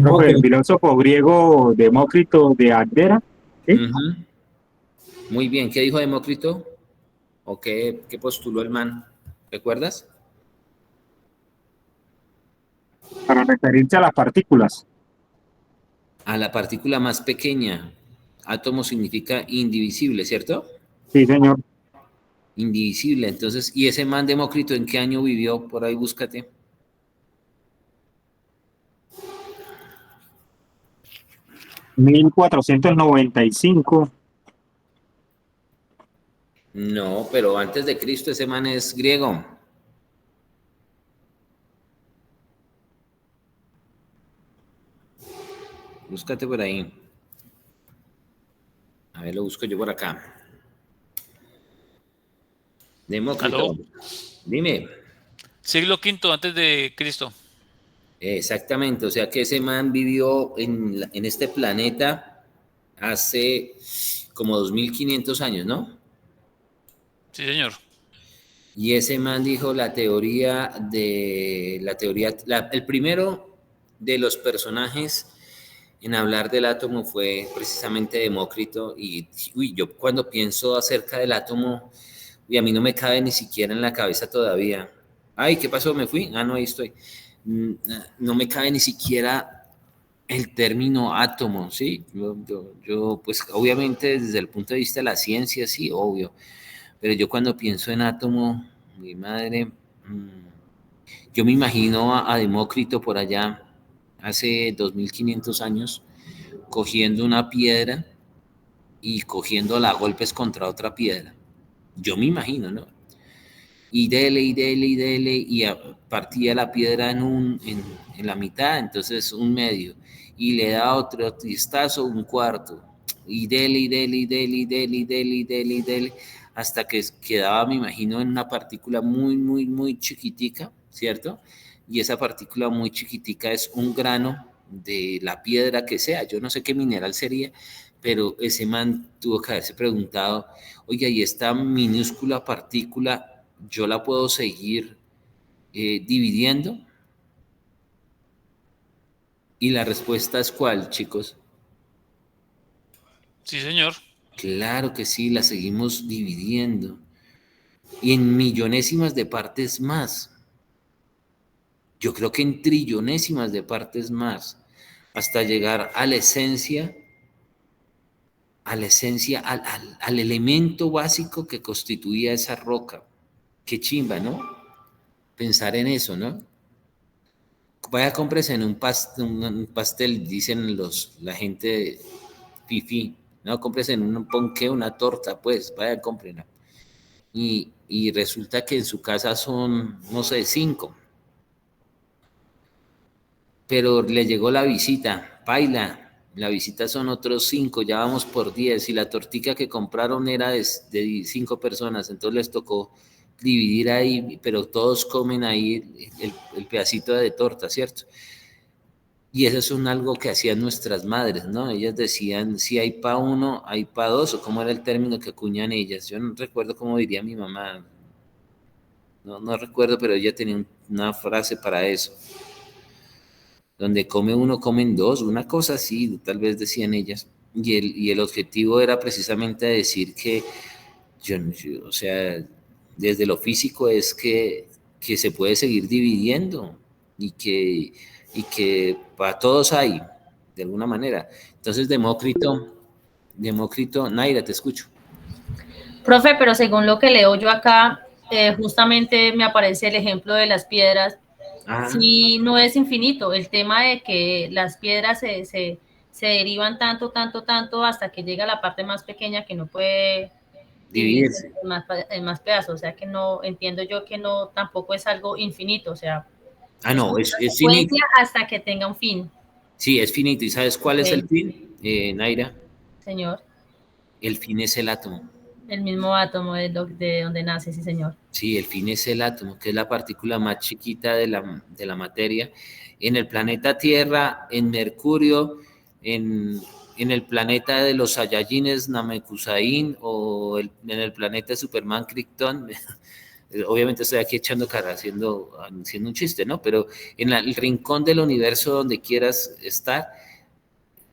Profe, el filósofo griego Demócrito de Abdera. ¿Sí? Uh-huh. Muy bien, ¿qué dijo Demócrito? ¿O qué postuló el man? ¿Recuerdas? Para referirse a las partículas. A la partícula más pequeña. Átomo significa indivisible, ¿cierto? Sí, señor. Indivisible. Entonces, ¿y ese man Demócrito en qué año vivió? Por ahí búscate. ¿1495? No, pero antes de Cristo ese man es griego. Búscate por ahí. A ver, lo busco yo por acá. Demócrito. ¿Aló? Dime. Siglo V antes de Cristo. Exactamente, o sea que ese man vivió en este planeta hace como 2500 años, ¿no? Sí, señor. Y ese man dijo el primero de los personajes en hablar del átomo fue precisamente Demócrito. Y yo cuando pienso acerca del átomo, a mí no me cabe ni siquiera en la cabeza todavía. Ay, ¿qué pasó? ¿Me fui? Ah, no, ahí estoy. No me cabe ni siquiera el término átomo, ¿sí? Yo, pues obviamente desde el punto de vista de la ciencia, sí, obvio. Pero yo cuando pienso en átomo, mi madre, yo me imagino a Demócrito por allá, hace 2500 años, cogiendo una piedra y cogiéndola a golpes contra otra piedra. Yo me imagino, ¿no? Y dele, y dele, y dele, y partía la piedra en la mitad, entonces un medio, y le da otro tistazo, un cuarto, y dele, y dele, y dele, y dele, y dele, y dele, y dele, hasta que quedaba, me imagino, en una partícula muy, muy, muy chiquitica, ¿cierto? Y esa partícula muy chiquitica es un grano de la piedra que sea, yo no sé qué mineral sería, pero ese man tuvo que haberse preguntado, oiga, y esta minúscula partícula, ¿yo la puedo seguir dividiendo? Y la respuesta es ¿cuál, chicos? Sí, señor. Claro que sí, la seguimos dividiendo. Y en millonésimas de partes más. Yo creo que en trillonésimas de partes más. Hasta llegar a la esencia, al elemento básico que constituía esa roca. Qué chimba, ¿no? Pensar en eso, ¿no? Vaya, cómprese en un pastel, dicen la gente fifi, ¿no? Cómprese en un ponqué, una torta, pues, vaya, cómprela. Y resulta que en su casa son, no sé, 5. Pero le llegó la visita, paila, la visita son otros 5, ya vamos por 10, y la tortica que compraron era de 5 personas, entonces les tocó dividir ahí, pero todos comen ahí el pedacito de torta, ¿cierto? Y eso es algo que hacían nuestras madres, ¿no? Ellas decían, si hay pa' uno, hay pa' dos, o cómo era el término que acuñan ellas. Yo no recuerdo cómo diría mi mamá, no recuerdo, pero ella tenía una frase para eso. Donde come uno, comen dos, una cosa así, tal vez decían ellas. Y el objetivo era precisamente decir que, o sea, desde lo físico es que se puede seguir dividiendo y que para todos hay, de alguna manera. Entonces, Demócrito, Naira, te escucho. Profe, pero según lo que leo yo acá, justamente me aparece el ejemplo de las piedras. Sí, no es infinito. El tema de que las piedras se derivan tanto, tanto, tanto hasta que llega la parte más pequeña que no puede dividirse en más pedazos. O sea que no, entiendo yo que no, tampoco es algo infinito. O sea, no, es es finito. Hasta que tenga un fin. Sí, es finito. ¿Y sabes cuál es el fin, Naira? Señor. El fin es el átomo. El mismo átomo de donde nace, sí, señor. Sí, el fin es el átomo, que es la partícula más chiquita de la materia. En el planeta Tierra, en Mercurio, en el planeta de los Saiyajines, Namekusein, o en el planeta de Superman, Krypton. Obviamente estoy aquí echando cara, haciendo un chiste, ¿no? Pero en el rincón del universo donde quieras estar,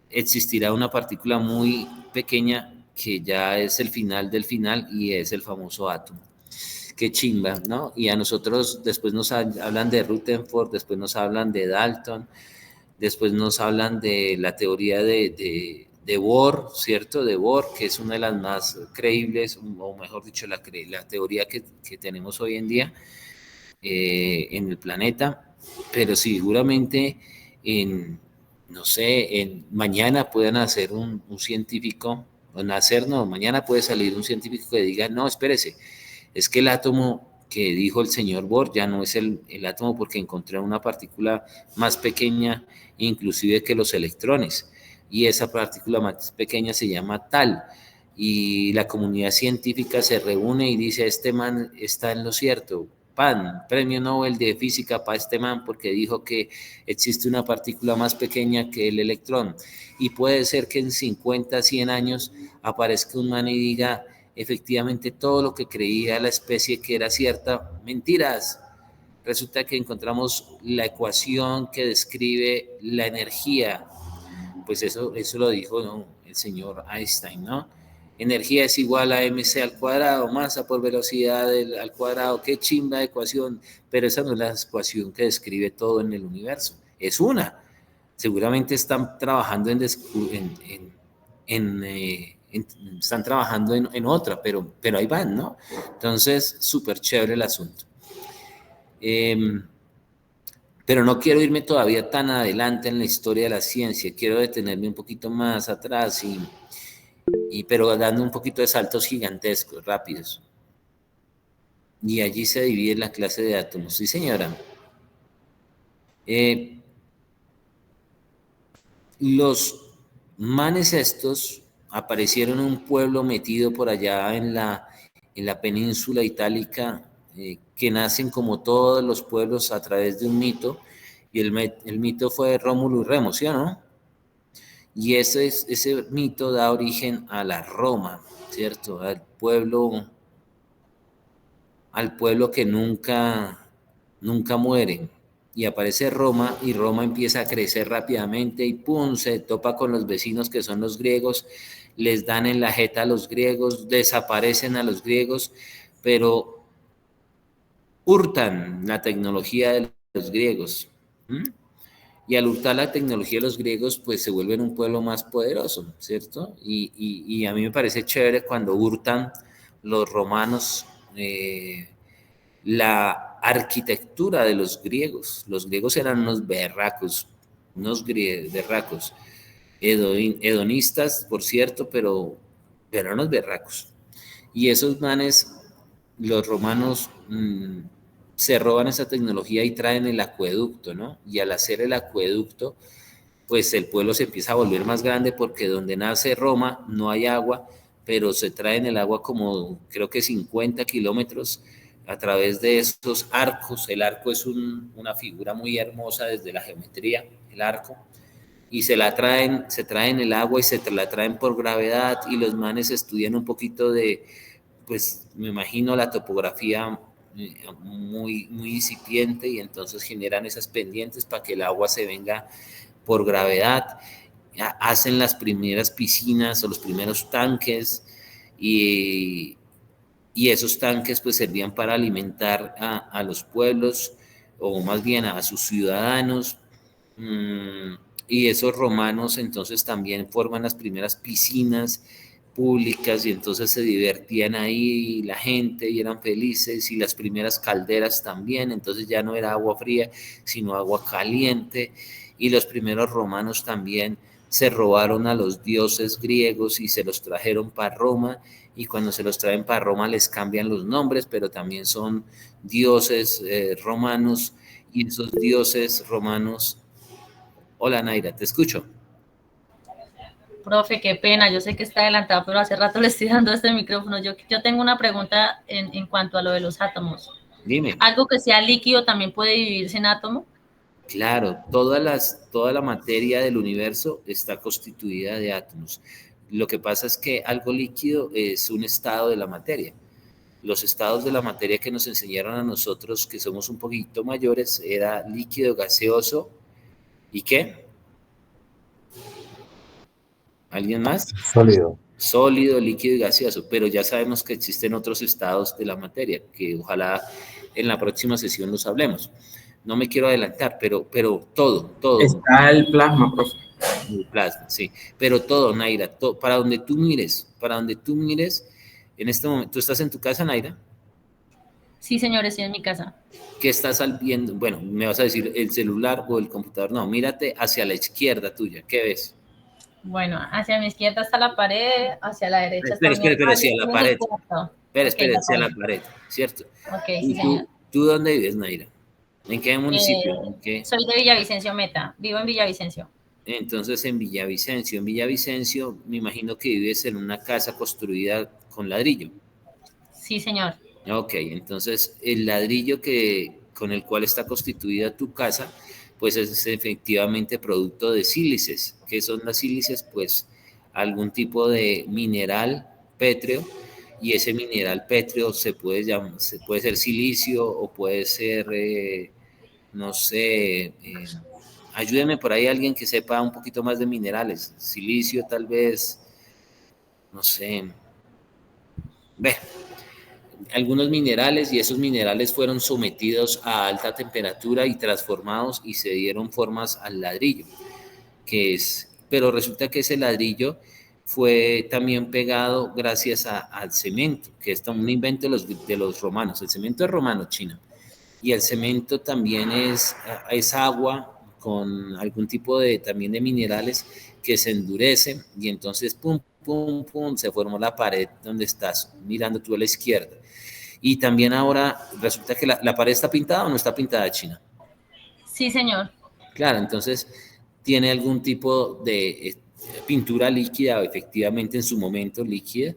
existirá una partícula muy pequeña que ya es el final del final y es el famoso átomo. Qué chimba, ¿no? Y a nosotros después nos hablan de Rutherford, después nos hablan de Dalton, después nos hablan de la teoría de Bohr, ¿cierto? De Bohr, que es una de las más creíbles, o mejor dicho, la teoría que tenemos hoy en día en el planeta, pero seguramente no sé, mañana puede nacer un científico, mañana puede salir un científico que diga, no, espérese, es que el átomo que dijo el señor Bohr ya no es el átomo porque encontré una partícula más pequeña inclusive que los electrones, y esa partícula más pequeña se llama tal, y la comunidad científica se reúne y dice, este man está en lo cierto, premio Nobel de física para este man porque dijo que existe una partícula más pequeña que el electrón, y puede ser que en 50, 100 años aparezca un man y diga, efectivamente todo lo que creía la especie que era cierta, mentiras. Resulta que encontramos la ecuación que describe la energía, pues eso lo dijo, ¿no?, el señor Einstein, ¿no? Energía es igual a mc al cuadrado, masa por velocidad al cuadrado, qué chimba de ecuación, pero esa no es la ecuación que describe todo en el universo, es una. Seguramente están trabajando están trabajando en otra, pero ahí van, ¿no? Entonces, súper chévere el asunto. Pero no quiero irme todavía tan adelante en la historia de la ciencia, quiero detenerme un poquito más atrás pero dando un poquito de saltos gigantescos, rápidos. Y allí se divide la clase de átomos. Sí, señora. Los manes estos aparecieron en un pueblo metido por allá en la península itálica, que nacen como todos los pueblos a través de un mito, y el mito fue Rómulo y Remo, ¿sí o no? Y ese mito da origen a la Roma, ¿cierto? Al pueblo que nunca muere. Y aparece Roma, y Roma empieza a crecer rápidamente y ¡pum!, se topa con los vecinos que son los griegos, les dan en la jeta a los griegos, desaparecen a los griegos, pero hurtan la tecnología de los griegos. Y al hurtar la tecnología de los griegos, pues se vuelven un pueblo más poderoso, ¿cierto? Y a mí me parece chévere cuando hurtan los romanos la arquitectura de los griegos. Los griegos eran unos berracos, hedonistas, por cierto, pero unos berracos. Y esos manes, los romanos, se roban esa tecnología y traen el acueducto, ¿no? Y al hacer el acueducto, pues el pueblo se empieza a volver más grande porque donde nace Roma no hay agua, pero se traen el agua como creo que 50 kilómetros a través de esos arcos. El arco es una figura muy hermosa desde la geometría, el arco, y se traen el agua y se la traen por gravedad, y los manes estudian un poquito de, pues me imagino, la topografía muy, muy incipiente, y entonces generan esas pendientes para que el agua se venga por gravedad, hacen las primeras piscinas o los primeros tanques, y esos tanques pues servían para alimentar a los pueblos, o más bien a sus ciudadanos, y esos romanos entonces también forman las primeras piscinas públicas y entonces se divertían ahí la gente y eran felices y las primeras calderas también, entonces ya no era agua fría sino agua caliente y los primeros romanos también se robaron a los dioses griegos y se los trajeron para Roma y cuando se los traen para Roma les cambian los nombres, pero también son dioses romanos y esos dioses romanos. Hola Naira, te escucho. Profe, qué pena, yo sé que está adelantado, pero hace rato le estoy dando este micrófono. Yo tengo una pregunta en cuanto a lo de los átomos. Dime. ¿Algo que sea líquido también puede vivir sin átomo? Claro, toda la materia del universo está constituida de átomos. Lo que pasa es que algo líquido es un estado de la materia. Los estados de la materia que nos enseñaron a nosotros, que somos un poquito mayores, era líquido, gaseoso, ¿y qué? ¿Alguien más? Sólido. Sólido, líquido y gaseoso, pero ya sabemos que existen otros estados de la materia, que ojalá en la próxima sesión los hablemos. No me quiero adelantar, pero todo. Está el plasma, profe. El plasma, sí. Pero todo, Naira, para donde tú mires, en este momento, ¿tú estás en tu casa, Naira? Sí, señor, estoy en mi casa. ¿Qué estás viendo? Bueno, me vas a decir el celular o el computador. No, mírate hacia la izquierda tuya. ¿Qué ves? Bueno, hacia mi izquierda está la pared, hacia la derecha Espera, está mi hacia armario, la pared. Espera, Ok, hacia la pared, ¿cierto? Ok, ¿Y sí, señor. tú dónde vives, Naira? ¿En qué municipio? ¿En qué? Soy de Villavicencio Meta, vivo en Villavicencio. Entonces, en Villavicencio, me imagino que vives en una casa construida con ladrillo. Sí, señor. Ok, entonces el ladrillo con el cual está constituida tu casa, pues es efectivamente producto de sílices. ¿Qué son las sílices? Pues algún tipo de mineral pétreo, y ese mineral pétreo se puede ser silicio o puede ser, no sé, ayúdeme por ahí alguien que sepa un poquito más de minerales, silicio tal vez, no sé, ve, algunos minerales, y esos minerales fueron sometidos a alta temperatura y transformados y se dieron formas al ladrillo, pero resulta que ese ladrillo fue también pegado gracias al cemento, que es un invento de los romanos. El cemento es romano, China, y el cemento también es agua con algún tipo también de minerales que se endurecen y entonces pum, pum, pum, se formó la pared donde estás mirando tú a la izquierda. Y también ahora resulta que la pared está pintada o no está pintada, China. Sí, señor. Claro, entonces tiene algún tipo de pintura líquida, efectivamente en su momento líquida,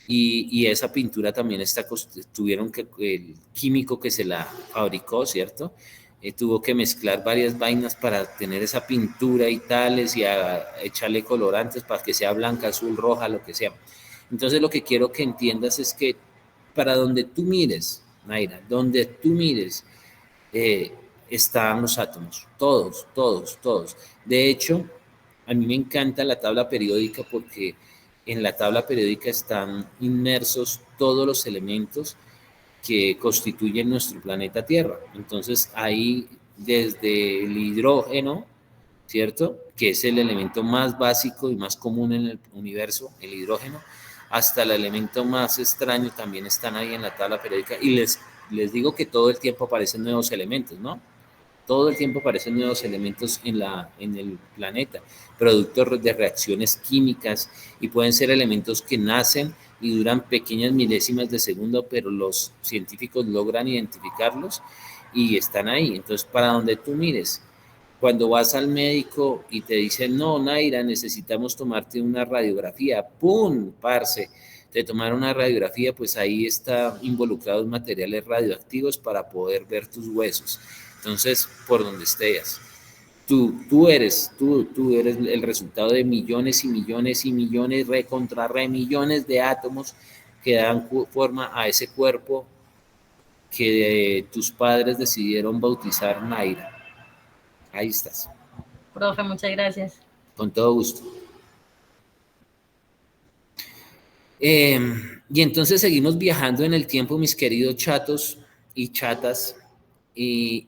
y esa pintura también tuvieron que, el químico que se la fabricó, ¿cierto? Tuvo que mezclar varias vainas para tener esa pintura y tales, y echarle colorantes para que sea blanca, azul, roja, lo que sea. Entonces lo que quiero que entiendas es que para donde tú mires, Naira, donde tú mires, están los átomos, todos. De hecho, a mí me encanta la tabla periódica porque en la tabla periódica están inmersos todos los elementos que constituyen nuestro planeta Tierra. Entonces, ahí desde el hidrógeno, ¿cierto? Que es el elemento más básico y más común en el universo, el hidrógeno, hasta el elemento más extraño también están ahí en la tabla periódica. Y les digo que todo el tiempo aparecen nuevos elementos, ¿no? Todo el tiempo aparecen nuevos elementos en el planeta, productos de reacciones químicas, y pueden ser elementos que nacen y duran pequeñas milésimas de segundo, pero los científicos logran identificarlos y están ahí. Entonces, para donde tú mires, cuando vas al médico y te dicen, no, Naira, necesitamos tomarte una radiografía, ¡pum!, parce, te tomaron una radiografía, pues ahí están involucrados materiales radioactivos para poder ver tus huesos. Entonces, por donde estés, tú eres el resultado de millones y millones y millones, re millones de átomos que dan forma a ese cuerpo que tus padres decidieron bautizar Naira. Ahí estás. Profe, muchas gracias. Con todo gusto. Y entonces seguimos viajando en el tiempo, mis queridos chatos y chatas. Y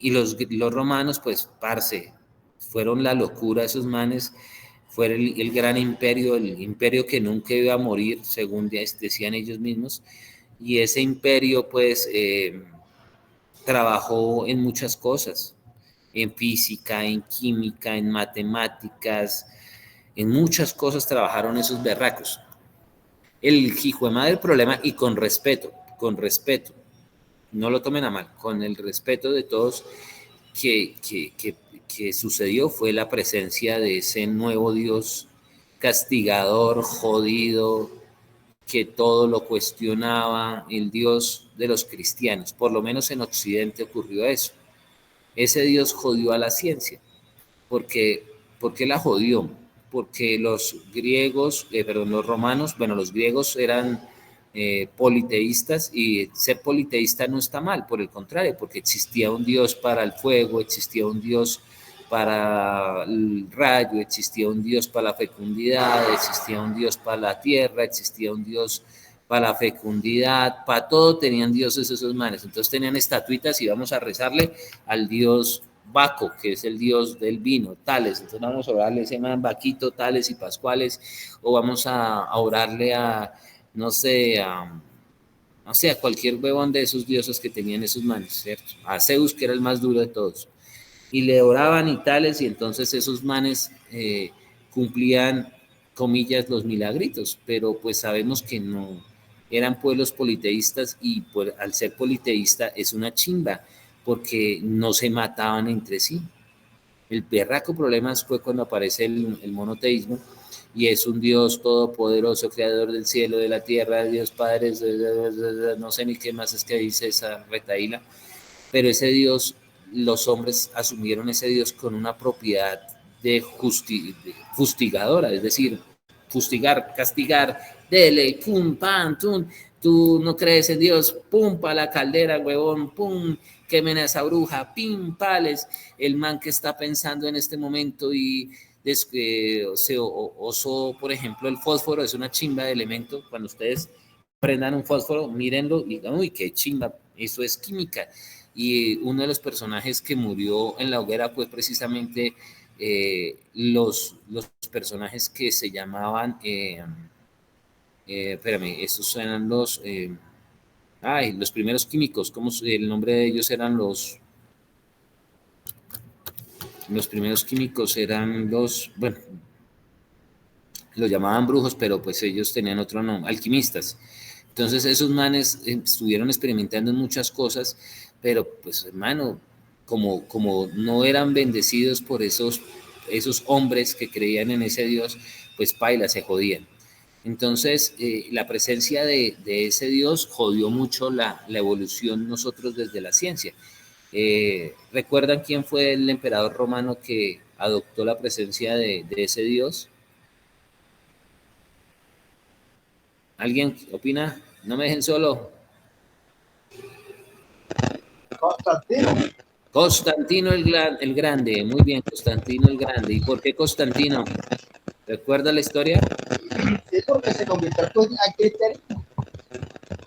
los romanos, pues, parce, fueron la locura esos manes. fue el gran imperio, el imperio que nunca iba a morir, según decían ellos mismos, y ese imperio pues trabajó en muchas cosas, en física, en química, en matemáticas, en muchas cosas trabajaron esos berracos. El hijo de madre problema, y con respeto, no lo tomen a mal, con el respeto de todos, que sucedió fue la presencia de ese nuevo Dios castigador, jodido, que todo lo cuestionaba, el Dios de los cristianos. Por lo menos en Occidente ocurrió eso. Ese Dios jodió a la ciencia. ¿Por qué la jodió? Porque los griegos, los romanos, bueno, los griegos eran politeístas, y ser politeísta no está mal, por el contrario, porque existía un Dios para el fuego, existía un Dios para el rayo, existía un Dios para la fecundidad, existía un Dios para la tierra, existía un Dios para la fecundidad, para todo tenían dioses esos manes. Entonces tenían estatuitas y vamos a rezarle al Dios Baco, que es el dios del vino, tales. Entonces vamos a orarle a ese man Baquito, tales y pascuales, o vamos a orarle a, no sé, a cualquier huevón de esos dioses que tenían esos manes, ¿cierto? A Zeus, que era el más duro de todos. Y le oraban y tales, y entonces esos manes cumplían, comillas, los milagritos, pero pues sabemos que no, eran pueblos politeístas, y pues, al ser politeísta es una chimba, porque no se mataban entre sí. El berraco problema fue cuando aparece el monoteísmo, y es un Dios todopoderoso, creador del cielo, de la tierra, Dios Padre, no sé ni qué más es que dice esa retaíla, pero ese Dios, los hombres asumieron ese Dios con una propiedad de fustigadora, es decir, fustigar, castigar, dele, pum, pam, tum, tú no crees en Dios, pum, pa' la caldera, huevón, pum, quemen a esa bruja, pim, pales, el man que está pensando en este momento y osó, por ejemplo, el fósforo es una chimba de elemento. Cuando ustedes prendan un fósforo, mírenlo y digan, uy, qué chimba, eso es química. Y uno de los personajes que murió en la hoguera fue precisamente los personajes que se llamaban, estos eran los primeros químicos, el nombre de ellos eran los primeros químicos eran los llamaban brujos, pero pues ellos tenían otro nombre, alquimistas. Entonces esos manes estuvieron experimentando en muchas cosas, pero pues hermano, como no eran bendecidos por esos hombres que creían en ese Dios, pues paila, se jodían. Entonces la presencia de ese Dios jodió mucho la evolución nosotros desde la ciencia. ¿Recuerdan quién fue el emperador romano que adoptó la presencia de ese Dios? ¿Alguien opina? No me dejen solo. Constantino el Grande, muy bien, Constantino el Grande. ¿Y por qué Constantino? ¿Recuerda la historia? Sí, porque se convirtió al cristianismo.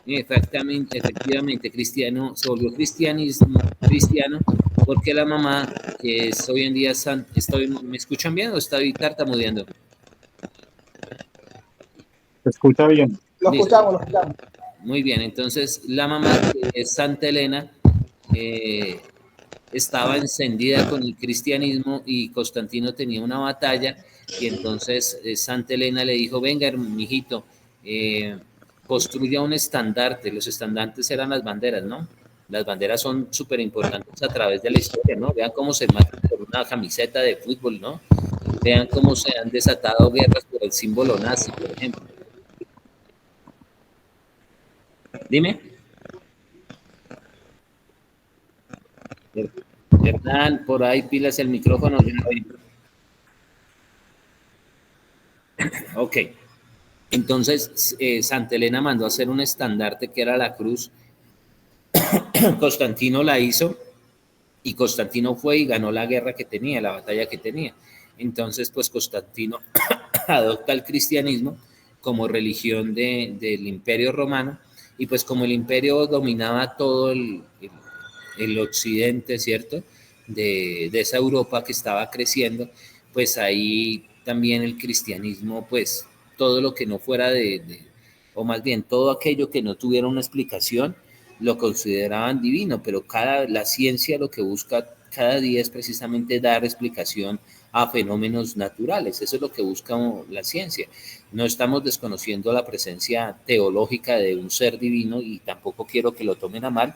Efectivamente, cristiano, se volvió cristiano, porque la mamá, que es hoy en día, ¿me escuchan bien o estoy tartamudeando? ¿Se escucha bien? Lo escuchamos. Muy bien, entonces la mamá, que es Santa Elena, estaba encendida con el cristianismo, y Constantino tenía una batalla, y entonces Santa Elena le dijo, venga, mijito, construya un estandarte. Los estandartes eran las banderas, ¿no? Las banderas son súper importantes a través de la historia, ¿no? Vean cómo se matan por una camiseta de fútbol, ¿no? Vean cómo se han desatado guerras por el símbolo nazi, por ejemplo. Dime. Hernán, por ahí pilas el micrófono. Ok. Entonces, Santa Elena mandó a hacer un estandarte que era la cruz. Constantino la hizo, y Constantino fue y ganó la guerra que tenía, la batalla que tenía. Entonces, pues Constantino adopta el cristianismo como religión del Imperio Romano, y pues como el imperio dominaba todo el occidente, ¿cierto?, de esa Europa que estaba creciendo, pues ahí también el cristianismo, pues todo lo que no fuera o más bien todo aquello que no tuviera una explicación, lo consideraban divino, pero la ciencia lo que busca cada día es precisamente dar explicación a fenómenos naturales. Eso es lo que busca la ciencia. No estamos desconociendo la presencia teológica de un ser divino y tampoco quiero que lo tomen a mal,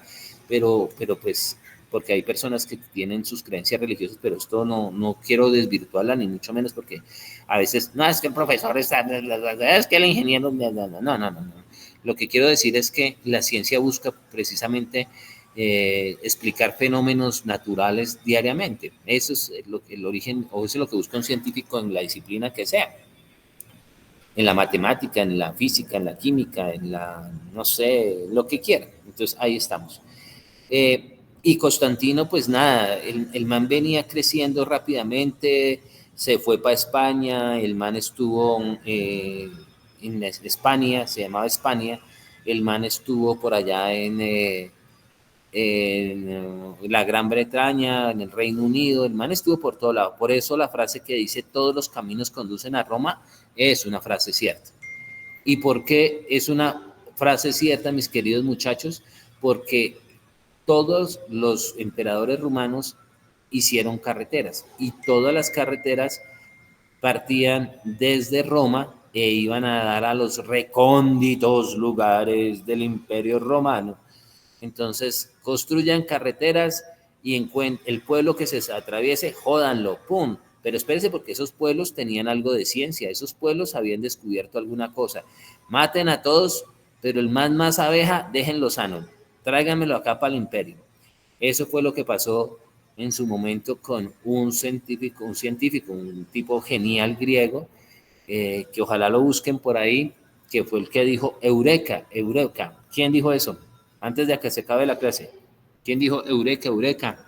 pero pues porque hay personas que tienen sus creencias religiosas, pero esto no quiero desvirtuarla ni mucho menos, porque a veces, no, es que el profesor está, es que el ingeniero, no. Lo que quiero decir es que la ciencia busca precisamente explicar fenómenos naturales diariamente. Eso es el origen, o eso es lo que busca un científico en la disciplina que sea. En la matemática, en la física, en la química, en la, no sé, lo que quiera. Entonces, ahí estamos. Y Constantino, pues nada, el man venía creciendo rápidamente, se fue para España, el man estuvo en España, se llamaba España, el man estuvo por allá en la Gran Bretaña, en el Reino Unido, el man estuvo por todo lado. Por eso la frase que dice todos los caminos conducen a Roma es una frase cierta. ¿Y por qué es una frase cierta, mis queridos muchachos? Porque todos los emperadores romanos hicieron carreteras y todas las carreteras partían desde Roma e iban a dar a los recónditos lugares del Imperio Romano. Entonces, construyan carreteras y el pueblo que se atraviese, jódanlo, ¡pum! Pero espérense, porque esos pueblos tenían algo de ciencia, esos pueblos habían descubierto alguna cosa. Maten a todos, pero el más abeja, déjenlo sano, tráiganmelo acá para el imperio. Eso fue lo que pasó en su momento con un científico, un tipo genial griego, que ojalá lo busquen por ahí, que fue el que dijo Eureka. ¿Quién dijo eso? Antes de que se acabe la clase. ¿Quién dijo Eureka?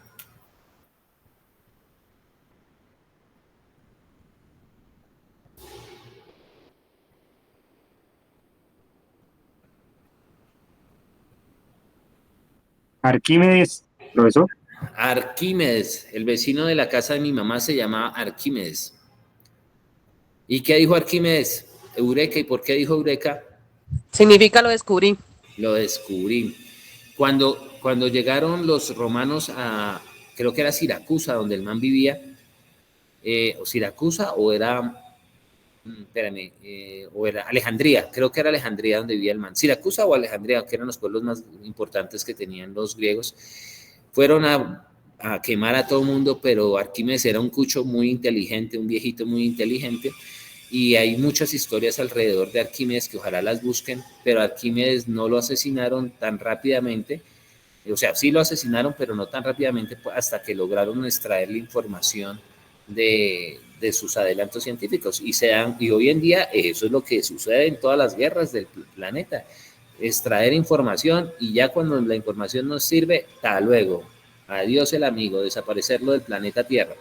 Arquímedes, profesor. Arquímedes, el vecino de la casa de mi mamá se llamaba Arquímedes. ¿Y qué dijo Arquímedes? Eureka. ¿Y por qué dijo Eureka? Significa lo descubrí. Lo descubrí. Cuando llegaron los romanos a, creo que era Siracusa, donde el man vivía, o Siracusa, o era Alejandría, creo que era Alejandría donde vivía el man. Siracusa o Alejandría, que eran los pueblos más importantes que tenían los griegos. Fueron a quemar a todo el mundo, pero Arquímedes era un cucho muy inteligente, un viejito muy inteligente, y hay muchas historias alrededor de Arquímedes que ojalá las busquen, pero Arquímedes no lo asesinaron tan rápidamente, o sea, sí lo asesinaron, pero no tan rápidamente hasta que lograron extraer la información de sus adelantos científicos, y hoy en día eso es lo que sucede en todas las guerras del planeta, extraer información, y ya cuando la información nos sirve, hasta luego, adiós el amigo, desaparecerlo del planeta Tierra.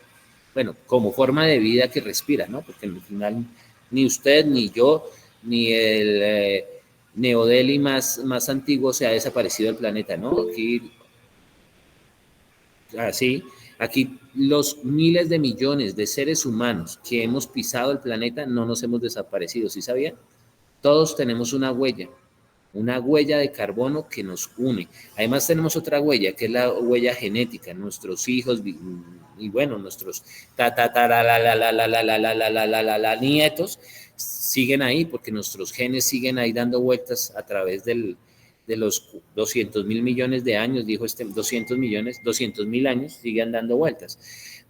Bueno, como forma de vida que respira, ¿no? Porque al final ni usted, ni yo, ni el Neo Delhi más antiguo se ha desaparecido del planeta, ¿no? Aquí los miles de millones de seres humanos que hemos pisado el planeta no nos hemos desaparecido, ¿sí sabían? Todos tenemos una huella de carbono que nos une. Además tenemos otra huella, que es la huella genética. Nuestros hijos y bueno, nuestros nietos siguen ahí, porque nuestros genes siguen ahí dando vueltas a través de los 200.000 millones de años, dijo 200.000 años, siguen dando vueltas.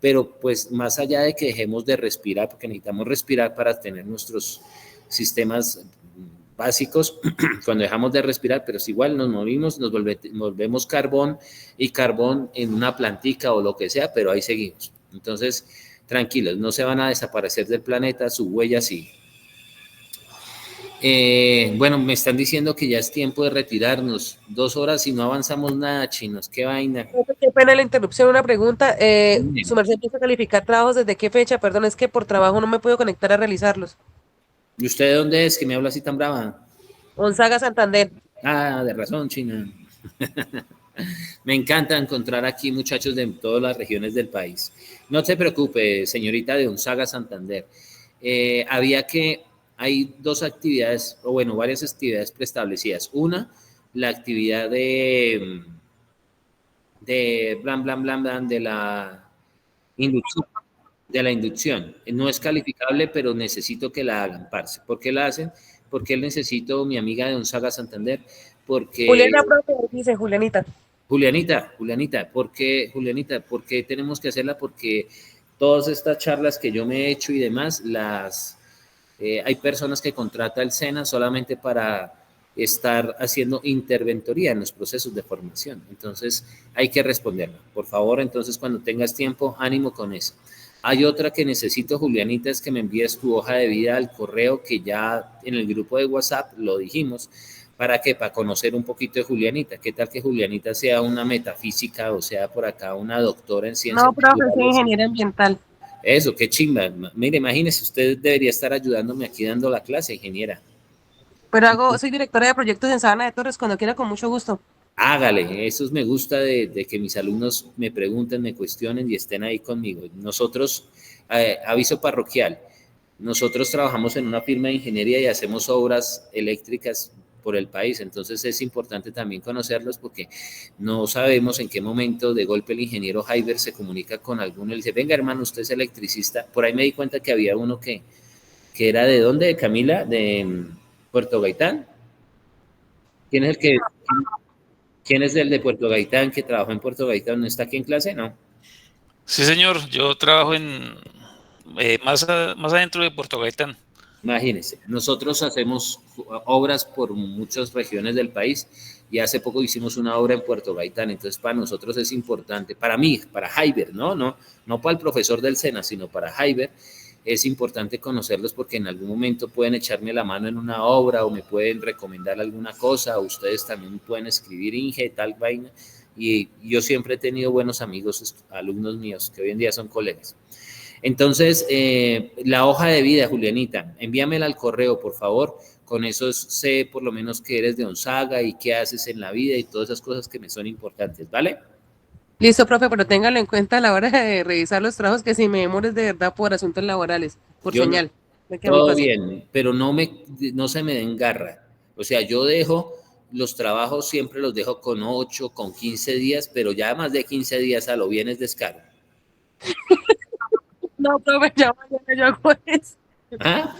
Pero pues más allá de que dejemos de respirar, porque necesitamos respirar para tener nuestros sistemas básicos, cuando dejamos de respirar, pero es igual, nos movimos, nos volvemos carbón, y carbón en una plantica o lo que sea, pero ahí seguimos. Entonces, tranquilos, no se van a desaparecer del planeta, su huella sí. Bueno, me están diciendo que ya es tiempo de retirarnos. 2 horas y no avanzamos nada, chinos, qué vaina. Qué pena la interrupción, una pregunta. Su merced empieza a calificar trabajos, ¿desde qué fecha? Perdón, es que por trabajo no me puedo conectar a realizarlos. ¿Y usted de dónde es, que me habla así tan brava? Gonzaga, Santander. Ah, de razón, China. Me encanta encontrar aquí muchachos de todas las regiones del país. No se preocupe, señorita de Gonzaga, Santander. hay dos actividades, o bueno, varias actividades preestablecidas. Una, la actividad de blan, blan, blan, blan, de la inducción. No es calificable, pero necesito que la hagan, parce. ¿Por qué la hacen? Porque necesito, mi amiga de Onzaga Santander, porque... Juliana, profe, dice Julianita. Julianita, ¿por qué tenemos que hacerla? Porque todas estas charlas que yo me he hecho y demás, hay personas que contrata el SENA solamente para estar haciendo interventoría en los procesos de formación. Entonces, hay que responderla. Por favor, entonces, cuando tengas tiempo, ánimo con eso. Hay otra que necesito, Julianita, es que me envíes tu hoja de vida al correo, que ya en el grupo de WhatsApp lo dijimos. ¿Para qué? Para conocer un poquito de Julianita. ¿Qué tal que Julianita sea una metafísica, o sea, por acá una doctora en ciencias? No, profe, soy ingeniera ambiental. Eso, qué chimba. Mire, imagínese, usted debería estar ayudándome aquí dando la clase, ingeniera. Pero soy directora de proyectos en Sabana de Torres, cuando quiera, con mucho gusto. Hágale, eso me gusta de que mis alumnos me pregunten, me cuestionen y estén ahí conmigo. Nosotros, aviso parroquial, nosotros trabajamos en una firma de ingeniería y hacemos obras eléctricas por el país, entonces es importante también conocerlos, porque no sabemos en qué momento de golpe el ingeniero Jaiber se comunica con alguno y le dice, venga hermano, usted es electricista. Por ahí me di cuenta que había uno que era ¿de dónde? ¿De Camila? ¿De Puerto Gaitán? ¿Quién es el de Puerto Gaitán, que trabajó en Puerto Gaitán? ¿No está aquí en clase? No. Sí, señor, yo trabajo más adentro de Puerto Gaitán. Imagínense, nosotros hacemos obras por muchas regiones del país y hace poco hicimos una obra en Puerto Gaitán. Entonces, para nosotros es importante, para mí, para Jaiber, no para el profesor del SENA, sino para Jaiber, es importante conocerlos, porque en algún momento pueden echarme la mano en una obra o me pueden recomendar alguna cosa, o ustedes también pueden escribir, Inge, tal vaina. Y yo siempre he tenido buenos amigos, alumnos míos, que hoy en día son colegas. Entonces, la hoja de vida, Julianita, envíamela al correo, por favor. Con eso sé por lo menos que eres de Onzaga y qué haces en la vida y todas esas cosas que me son importantes, ¿vale? Listo, profe, pero téngalo en cuenta a la hora de revisar los trabajos, que si me demores de verdad por asuntos laborales, por señal. Todo bien, pero no se me den garra. O sea, yo dejo los trabajos, siempre los dejo con 8, con 15 días, pero ya más de 15 días a lo bien es descaro. No, profe, ya mañana yo hago eso. ¿Ah?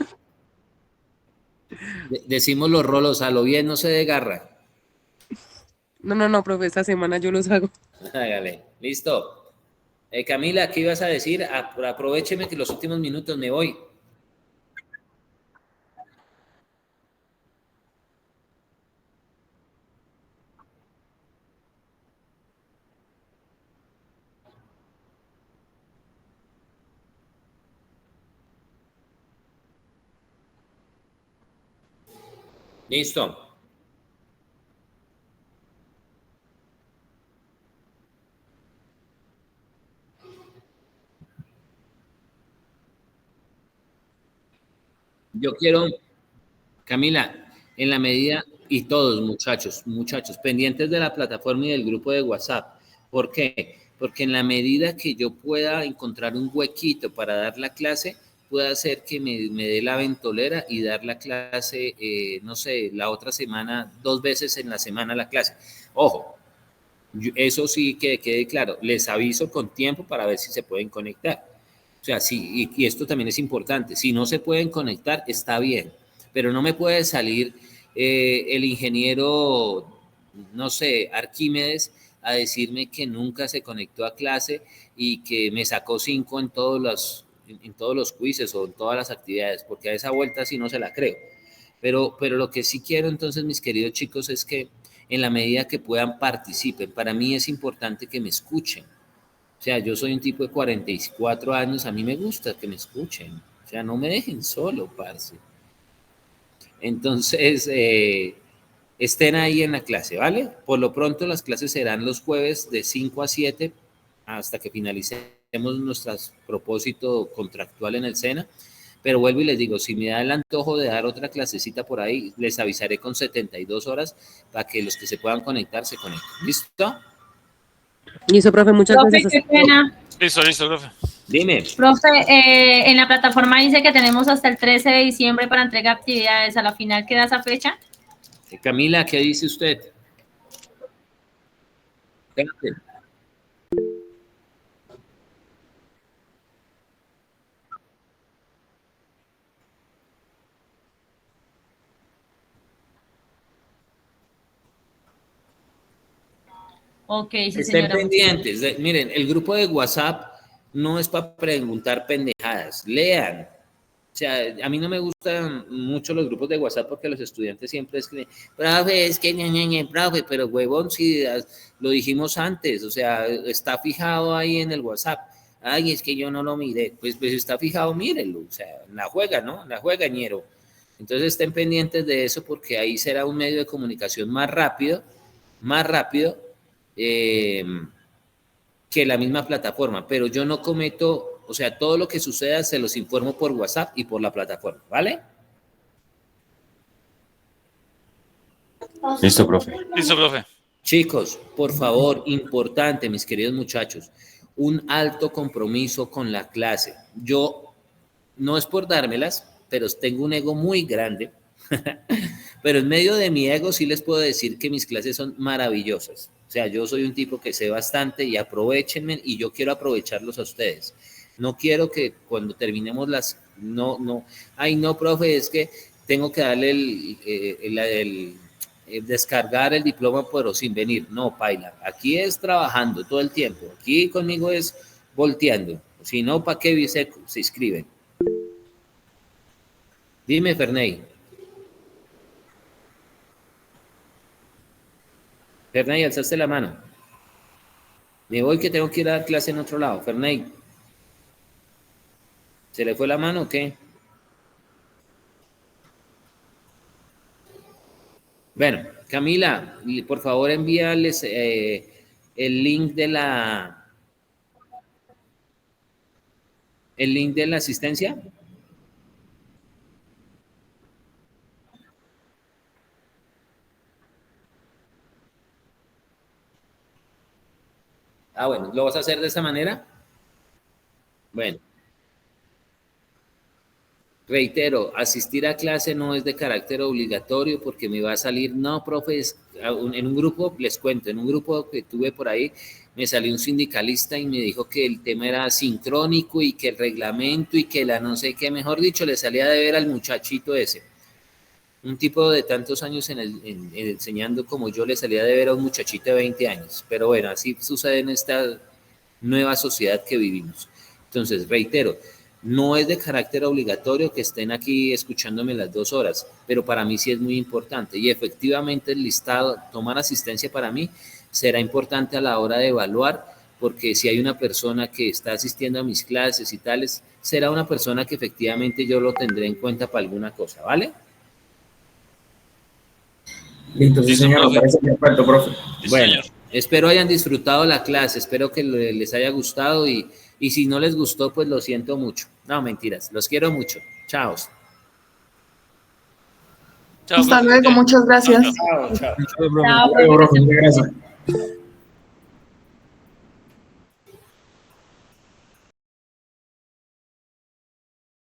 Decimos los rolos, a lo bien no se dé garra. No, profe, esta semana yo los hago. Hágale, listo. Camila, ¿qué ibas a decir? Aprovecheme que los últimos minutos me voy. Listo. Yo quiero, Camila, en la medida, y todos muchachos, pendientes de la plataforma y del grupo de WhatsApp. ¿Por qué? Porque en la medida que yo pueda encontrar un huequito para dar la clase, puede hacer que me dé la ventolera y dar la clase, no sé, la otra semana, 2 veces en la semana la clase. Ojo, eso sí que quede claro, les aviso con tiempo para ver si se pueden conectar. O sea, sí, y esto también es importante, si no se pueden conectar, está bien, pero no me puede salir el ingeniero, no sé, Arquímedes, a decirme que nunca se conectó a clase y que me sacó 5 en todos los quizzes o en todas las actividades, porque a esa vuelta sí no se la creo. Pero lo que sí quiero entonces, mis queridos chicos, es que en la medida que puedan participen. Para mí es importante que me escuchen. O sea, yo soy un tipo de 44 años, a mí me gusta que me escuchen. O sea, no me dejen solo, parce. Entonces, estén ahí en la clase, ¿vale? Por lo pronto las clases serán los jueves de 5 a 7 hasta que finalicemos nuestro propósito contractual en el SENA. Pero vuelvo y les digo, si me da el antojo de dar otra clasecita por ahí, les avisaré con 72 horas para que los que se puedan conectar se conecten. ¿Listo? Listo, profe, muchas gracias. Listo, profe. Dime. Profe, en la plataforma dice que tenemos hasta el 13 de diciembre para entrega de actividades. ¿A la final queda esa fecha? Camila, ¿qué dice usted? Espérate. Ok, sí, Estén señora. pendientes. Miren, el grupo de WhatsApp no es para preguntar pendejadas. Lean. O sea, a mí no me gustan mucho los grupos de WhatsApp porque los estudiantes siempre escriben, profe, es que profe, pero huevón, si lo dijimos antes, o sea, está fijado ahí en el WhatsApp. Ay, es que yo no lo miré. Pues está fijado, mírenlo. O sea, la juega, ¿no? La juega, ñero. Entonces estén pendientes de eso porque ahí será un medio de comunicación más rápido, que la misma plataforma, pero yo no cometo, o sea, todo lo que suceda se los informo por WhatsApp y por la plataforma, ¿vale? Listo, profe. Listo, profe. Chicos, por favor, importante, mis queridos muchachos, un alto compromiso con la clase. Yo, no es por dármelas, pero tengo un ego muy grande, pero en medio de mi ego sí les puedo decir que mis clases son maravillosas. O sea, yo soy un tipo que sé bastante y aprovechenme y yo quiero aprovecharlos a ustedes. No quiero que cuando terminemos ay no, profe, es que tengo que darle descargar el diploma pero sin venir. No, paila, aquí es trabajando todo el tiempo, aquí conmigo es volteando. Si no, ¿para qué se inscriben? Dime, Ferney. Ferney, alzaste la mano. Me voy que tengo que ir a dar clase en otro lado. Ferney. ¿Se le fue la mano o qué? Bueno, Camila, por favor envíales el link de la asistencia. Ah, bueno, ¿lo vas a hacer de esa manera? Bueno. Reitero, asistir a clase no es de carácter obligatorio porque me va a salir, no, profe, en un grupo, les cuento, en un grupo que tuve por ahí, me salió un sindicalista y me dijo que el tema era sincrónico y que el reglamento y que la no sé qué, mejor dicho, le salía de ver al muchachito ese. Un tipo de tantos años enseñando como yo le salía de ver a un muchachito de 20 años. Pero bueno, así sucede en esta nueva sociedad que vivimos. Entonces, reitero, no es de carácter obligatorio que estén aquí escuchándome las 2 horas, pero para mí sí es muy importante y efectivamente el listado, tomar asistencia para mí será importante a la hora de evaluar, porque si hay una persona que está asistiendo a mis clases y tales, será una persona que efectivamente yo lo tendré en cuenta para alguna cosa, ¿vale? Listo, sí, señor, me parece perfecto, profe. Bueno, espero hayan disfrutado la clase, espero que les haya gustado y si no les gustó, pues lo siento mucho. No, mentiras, los quiero mucho. Chao. Hasta luego, muchas gracias. Chao, chao. Chao, profe. Muchas gracias.